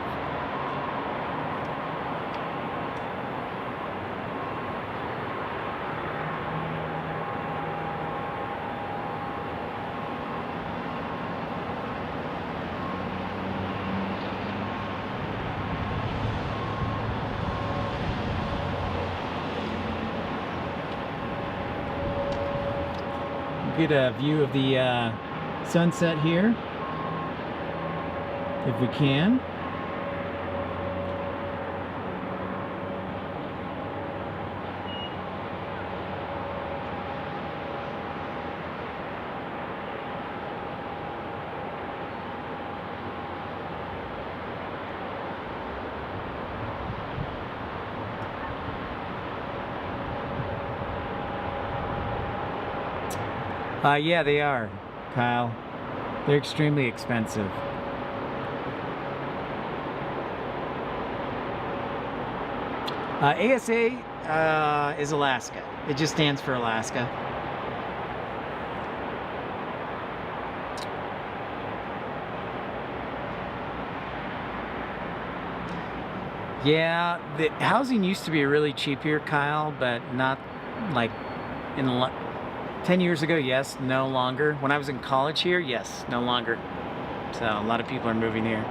Get a view of the sunset here, if we can. Yeah, they are, Kyle. They're extremely expensive. ASA is Alaska. It just stands for Alaska. Yeah, the housing used to be really cheap here, Kyle, but not like in 10 years ago, yes, no longer. When I was in college here, yes, no longer. So a lot of people are moving here.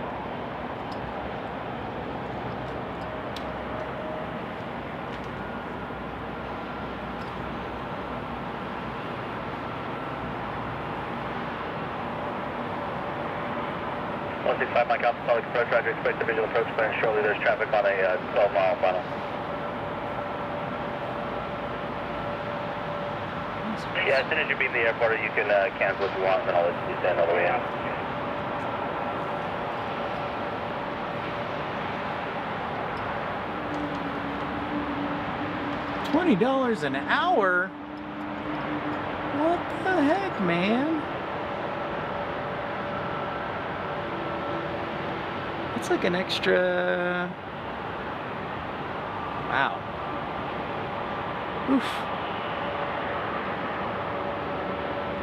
Mike Alpha, Salt Lake approach, Roger, expect the visual approach plan shortly. There's traffic on a 12-mile funnel. Yeah, as soon as you beat the airport, you can cancel if you want, and then I'll let you stand all the way in. $20 an hour? What the heck, man? It's like an extra... Wow. Oof.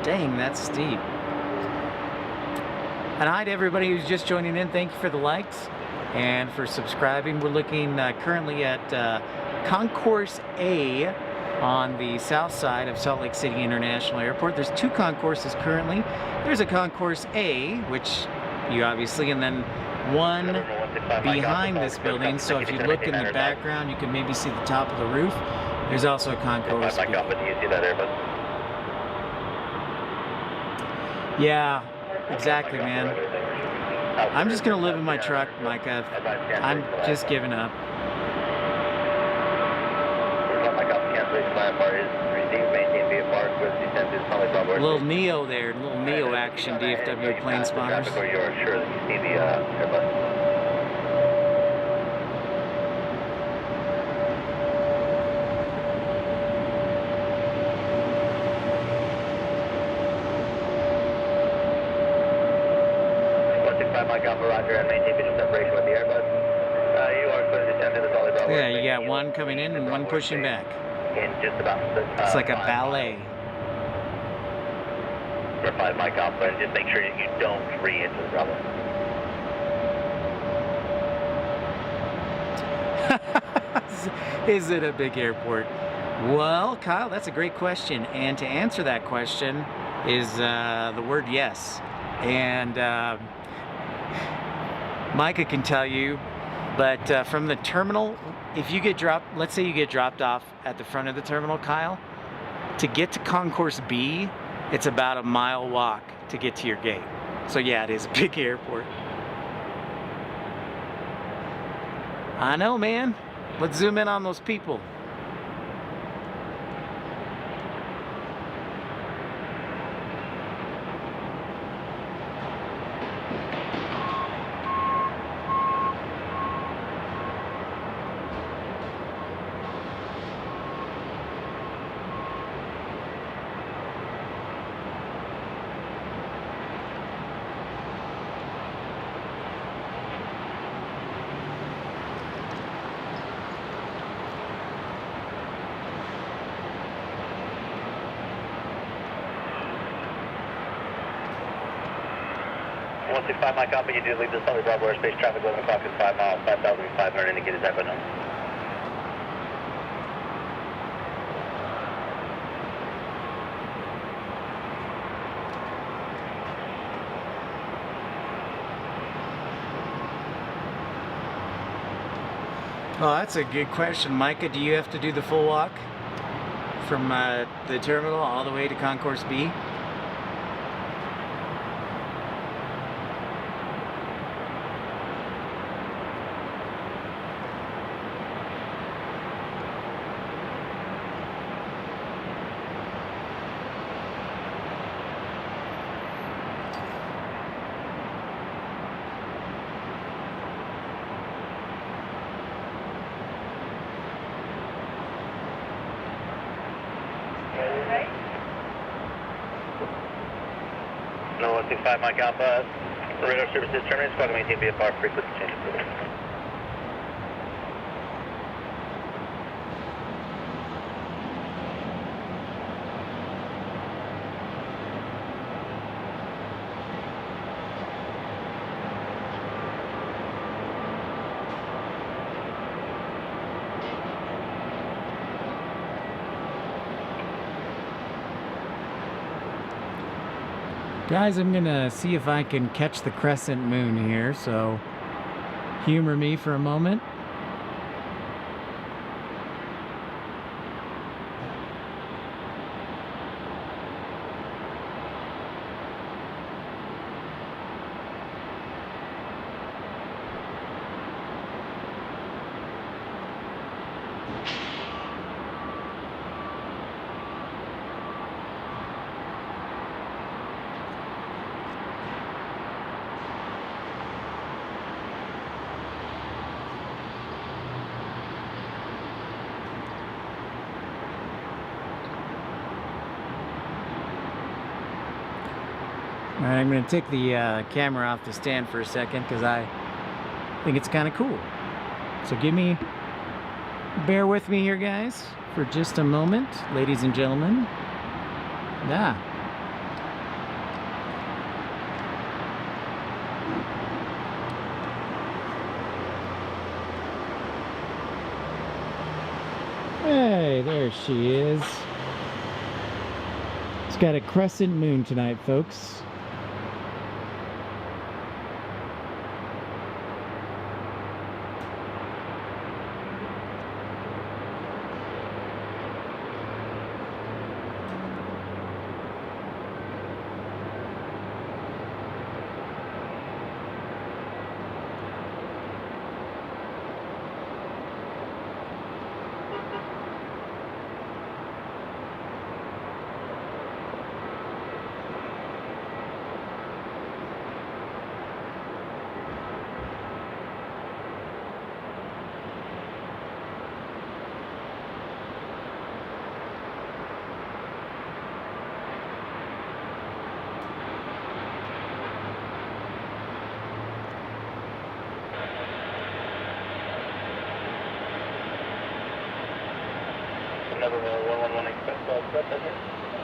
Dang, that's steep. And hi to everybody who's just joining in. Thank you for the likes and for subscribing. We're looking currently at Concourse A on the south side of Salt Lake City International Airport. There's two concourses currently. There's a Concourse A, which you obviously, and then one behind this building. So if you look in the background, you can maybe see the top of the roof. There's also a Concourse B. Yeah, exactly, man. I'm just gonna live in my truck, Micah. I'm just giving up. A little Neo there, a little Neo action, DFW plane spotters. You're sure that you see the Airbus. Mike Alpha, Roger, and maintain visual separation with the Airbus. You are clear to descend to the Solid Bravo. Yeah, you got one coming in and one pushing back. In just about It's like a 5 ballet. miles. For 5 Mike Alpha, and just make sure that you don't re-enter the Bravo. Is it a big airport? Well, Kyle, that's a great question. And to answer that question is the word yes. And Micah can tell you, but from the terminal, if you get dropped, let's say you get dropped off at the front of the terminal, Kyle, to get to Concourse B, it's about a mile walk to get to your gate. So yeah, it is a big airport. I know, man. Let's zoom in on those people. Once 5 Mike Alpha, you do leave the Sully Bravo airspace. Traffic 11 o'clock is 5 miles, 5,500 indicated echo now. Oh, that's a good question. Micah, do you have to do the full walk from the terminal all the way to Concourse B? No, 165 Mike Alpha, radar services terminated, squawk maintain VFR frequency change approval. Guys, I'm gonna see if I can catch the crescent moon here, so humor me for a moment. Alright, I'm going to take the camera off the stand for a second because I think it's kind of cool. So bear with me here, guys, for just a moment, ladies and gentlemen. Yeah. Hey, there she is. It's got a crescent moon tonight, folks. Never 111 express call, express over.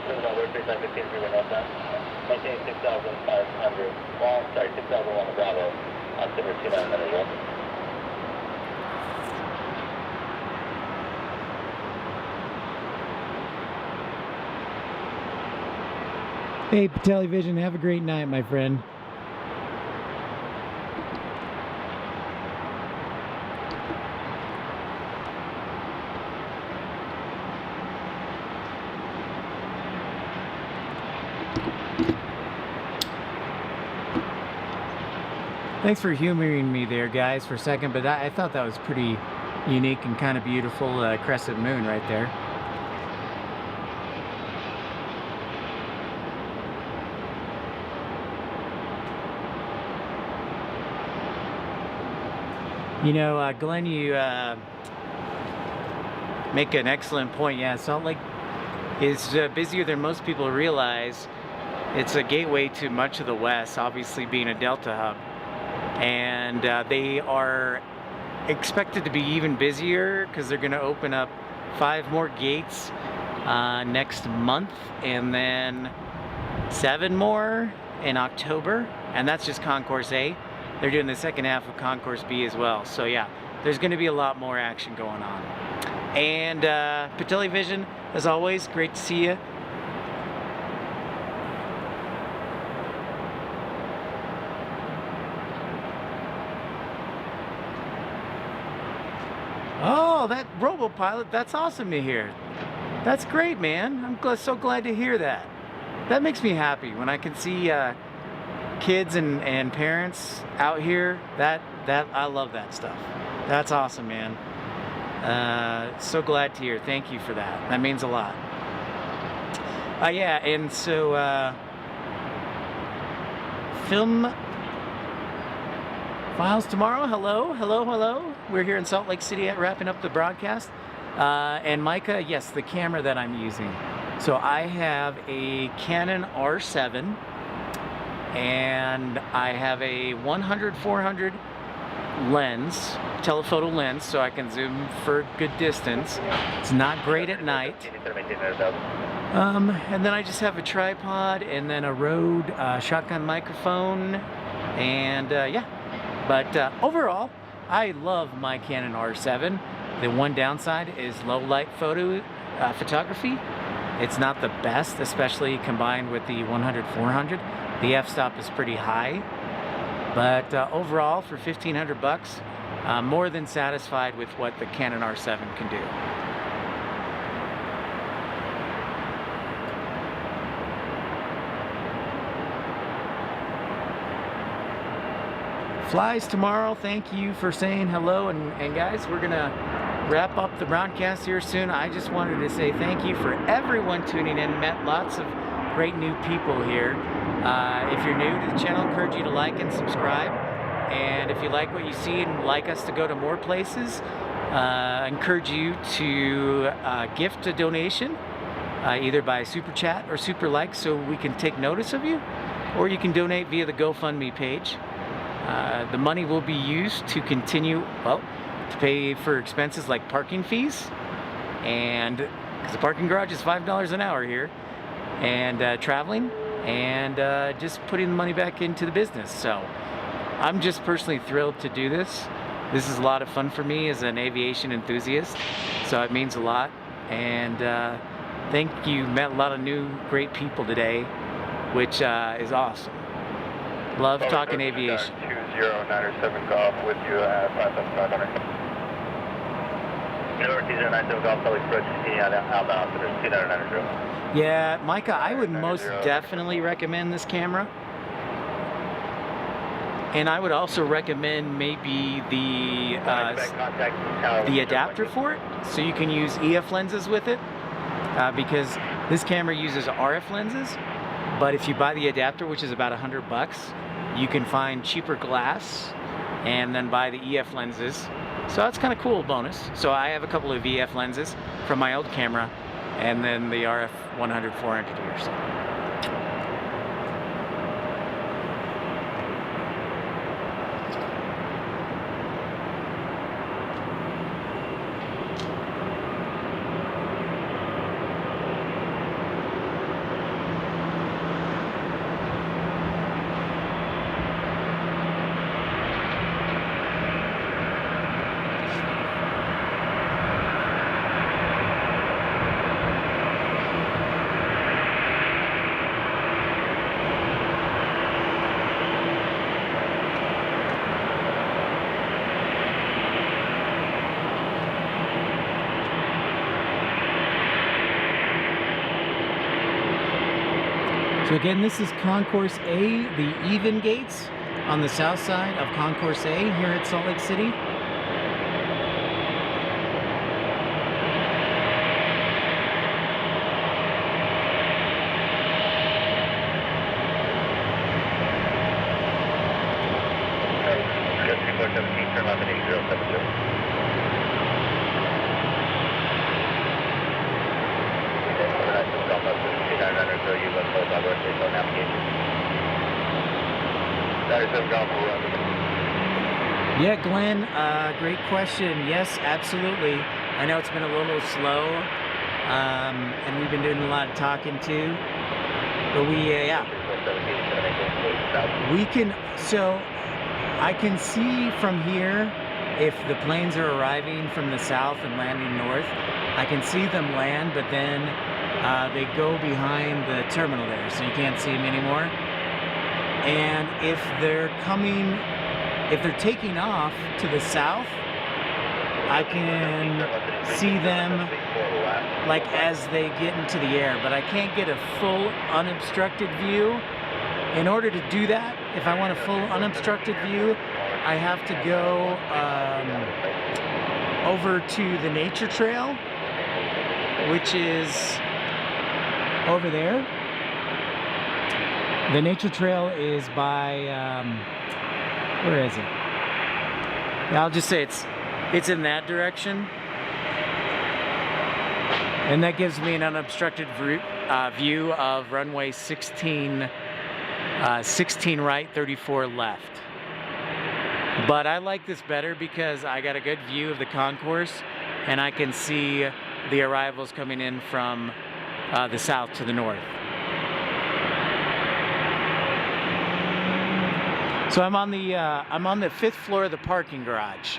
This is number 3915, 3105. Maintain 6,500, sorry, 6,001 Bravo, on Timber 2900. Hey, Television, have a great night, my friend. Thanks for humoring me there, guys, for a second, but I thought that was pretty unique and kind of beautiful crescent moon right there. You know, Glenn, you make an excellent point. Yeah, Salt Lake is busier than most people realize. It's a gateway to much of the West, obviously being a Delta hub. And they are expected to be even busier because they're going to open up 5 more gates next month, and then 7 more in October, and that's just Concourse A. They're doing the second half of Concourse B as well. So yeah, there's going to be a lot more action going on. And Television, as always, great to see you. Oh, that RoboPilot, that's awesome to hear. That's great, man. I'm so glad to hear that. That makes me happy when I can see kids and parents out here. That I love that stuff. That's awesome, man. So glad to hear. Thank you for that. That means a lot. Yeah, and so film files tomorrow. Hello, hello, hello. We're here in Salt Lake City wrapping up the broadcast. And Micah, yes, the camera that I'm using. So I have a Canon R7, and I have a 100-400 lens, telephoto lens, so I can zoom for good distance. It's not great at night. And then I just have a tripod, and then a Rode shotgun microphone, and yeah. But overall, I love my Canon R7. The one downside is low light photography. It's not the best, especially combined with the 100-400. The f-stop is pretty high. But overall, for 1,500 bucks, more than satisfied with what the Canon R7 can do. Flies tomorrow. Thank you for saying hello, and guys, we're gonna wrap up the broadcast here soon. I just wanted to say thank you for everyone tuning in. Met lots of great new people here. If you're new to the channel, I encourage you to like and subscribe, and if you like what you see and like us to go to more places, I encourage you to gift a donation, either by super chat or super like, so we can take notice of you, or you can donate via the GoFundMe page. The money will be used to continue, well, to pay for expenses like parking fees, and because the parking garage is $5 an hour here, and traveling, and just putting the money back into the business. So I'm just personally thrilled to do this. This is a lot of fun for me as an aviation enthusiast, so it means a lot. And thank you. Met a lot of new great people today, which is awesome. Love talking aviation. 2097 Golf with you at 5,500. North 2097 Golf, public approach, outbound, so there's 2900. Yeah, Micah, I would most definitely recommend this camera. And I would also recommend maybe the adapter for it, so you can use EF lenses with it, because this camera uses RF lenses. But if you buy the adapter, which is about $100 bucks, you can find cheaper glass and then buy the EF lenses. So that's kind of cool bonus. So I have a couple of EF lenses from my old camera, and then the RF 100-400 here. So. So again, this is Concourse A, the even gates on the south side of Concourse A here at Salt Lake City. Turn left at 8072. Yeah, Glenn, great question. Yes, absolutely. I know it's been a little slow, and we've been doing a lot of talking too. But we can, so I can see from here if the planes are arriving from the south and landing north. I can see them land, but then they go behind the terminal there, so you can't see them anymore. And if they're taking off to the south, I can see them like as they get into the air, but I can't get a full unobstructed view. In order to do that, if I want a full unobstructed view, I have to go over to the nature trail, which is over there. The nature trail is by, where is it? I'll just say it's in that direction. And that gives me an unobstructed view of runway 16 right, 34 left. But I like this better because I got a good view of the concourse and I can see the arrivals coming in from the south to the north. So I'm on the 5th floor of the parking garage.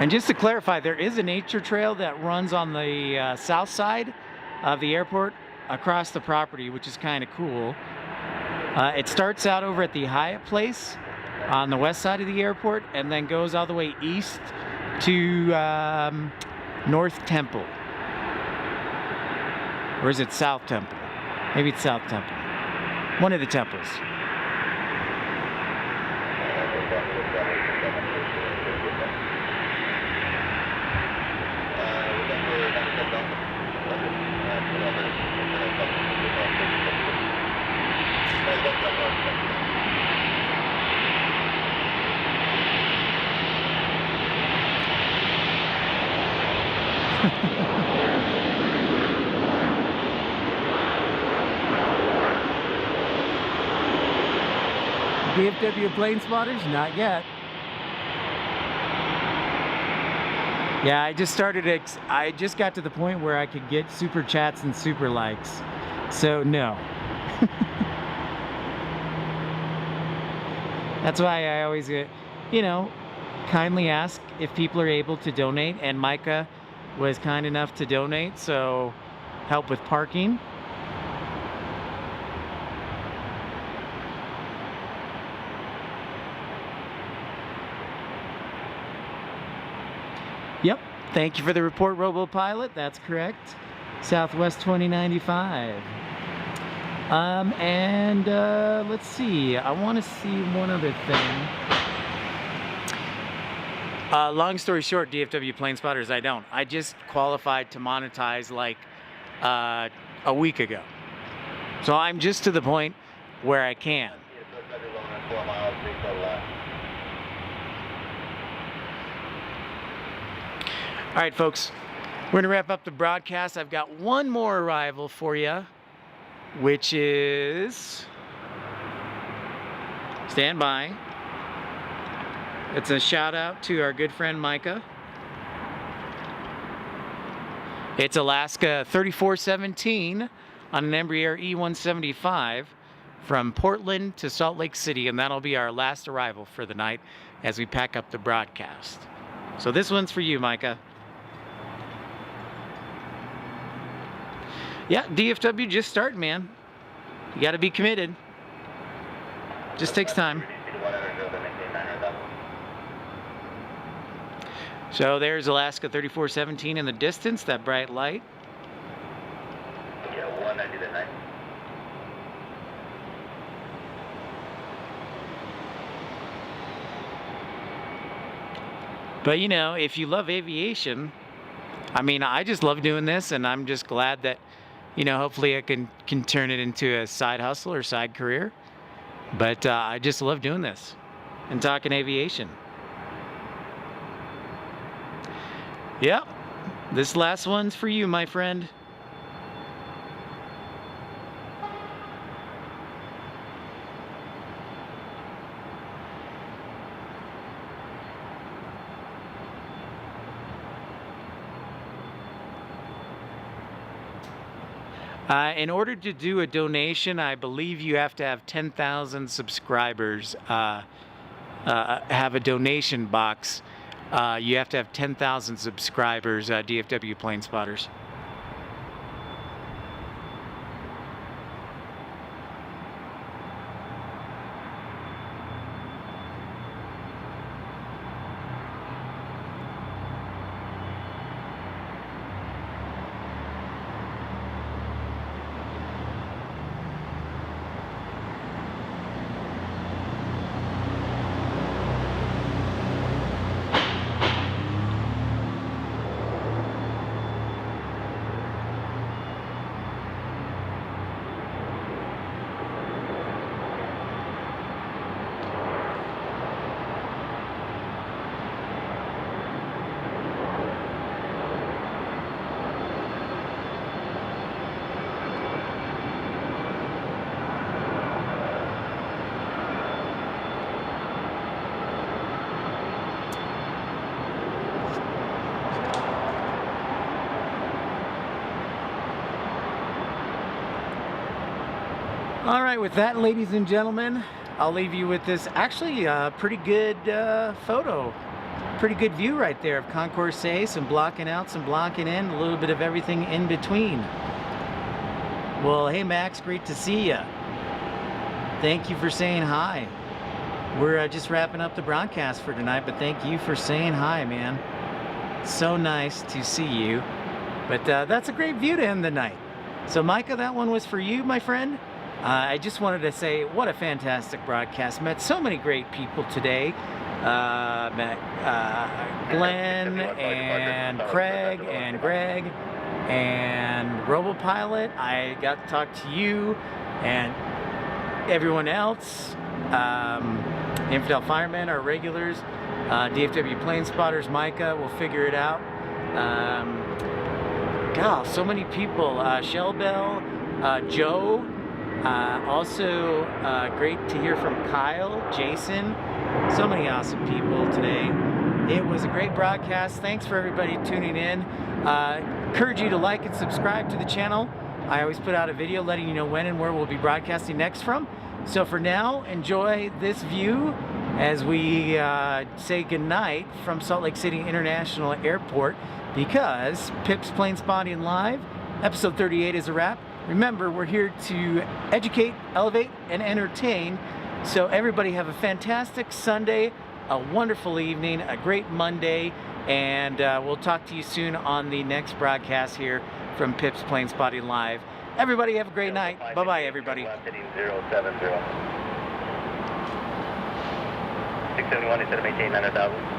And just to clarify, there is a nature trail that runs on the south side of the airport across the property, which is kind of cool. It starts out over at the Hyatt Place on the west side of the airport and then goes all the way east to North Temple. Or is it South Temple? Maybe it's South Temple. One of the temples. DFW plane spotters? Not yet. Yeah, I just got to the point where I could get super chats and super likes. So no. That's why I always get, kindly ask if people are able to donate, and Micah was kind enough to donate, so help with parking. Yep, thank you for the report, RoboPilot. That's correct. Southwest 2095. Let's see. I want to see one other thing. Long story short, DFW plane spotters, I don't. I just qualified to monetize like a week ago. So I'm just to the point where I can. All right, folks, we're gonna wrap up the broadcast. I've got one more arrival for you, which is, stand by. It's a shout out to our good friend Micah. It's Alaska 3417 on an Embraer E175 from Portland to Salt Lake City, and that'll be our last arrival for the night as we pack up the broadcast. So this one's for you, Micah. Yeah, DFW just starting, man. You got to be committed. Just takes time. So there's Alaska 3417 in the distance, that bright light. Yeah, 190 to 9. But you know, if you love aviation, I mean, I just love doing this, and I'm just glad that, you know, hopefully I can turn it into a side hustle or side career. But I just love doing this and talking aviation. Yep, this last one's for you, my friend. In order to do a donation, I believe you have to have 10,000 subscribers. Have a donation box. You have to have 10,000 subscribers, DFW Plane Spotters. All right, with that, ladies and gentlemen, I'll leave you with this actually pretty good photo. Pretty good view right there of Concourse A, some blocking out, some blocking in, a little bit of everything in between. Well, hey Max, great to see you. Thank you for saying hi. We're just wrapping up the broadcast for tonight, but thank you for saying hi, man. So nice to see you. But that's a great view to end the night. So Micah, that one was for you, my friend. I just wanted to say what a fantastic broadcast. Met so many great people today. Met Glenn and Craig and Greg and Robopilot. I got to talk to you and everyone else. Infidel Firemen, our regulars. DFW Plane Spotters, Micah, we'll figure it out. God, so many people. Shell Bell, Joe. Also, great to hear from Kyle, Jason, so many awesome people today. It was a great broadcast. Thanks for everybody tuning in. Encourage you to like and subscribe to the channel. I always put out a video letting you know when and where we'll be broadcasting next from. So for now, enjoy this view as we say goodnight from Salt Lake City International Airport, because Pip's Plane Spotting Live, episode 38 is a wrap. Remember, we're here to educate, elevate, and entertain. So everybody have a fantastic Sunday, a wonderful evening, a great Monday, and we'll talk to you soon on the next broadcast here from Pip's Plane Spotting Live. Everybody have a great night. Bye-bye, everybody. 671, they said to maintain 900,000.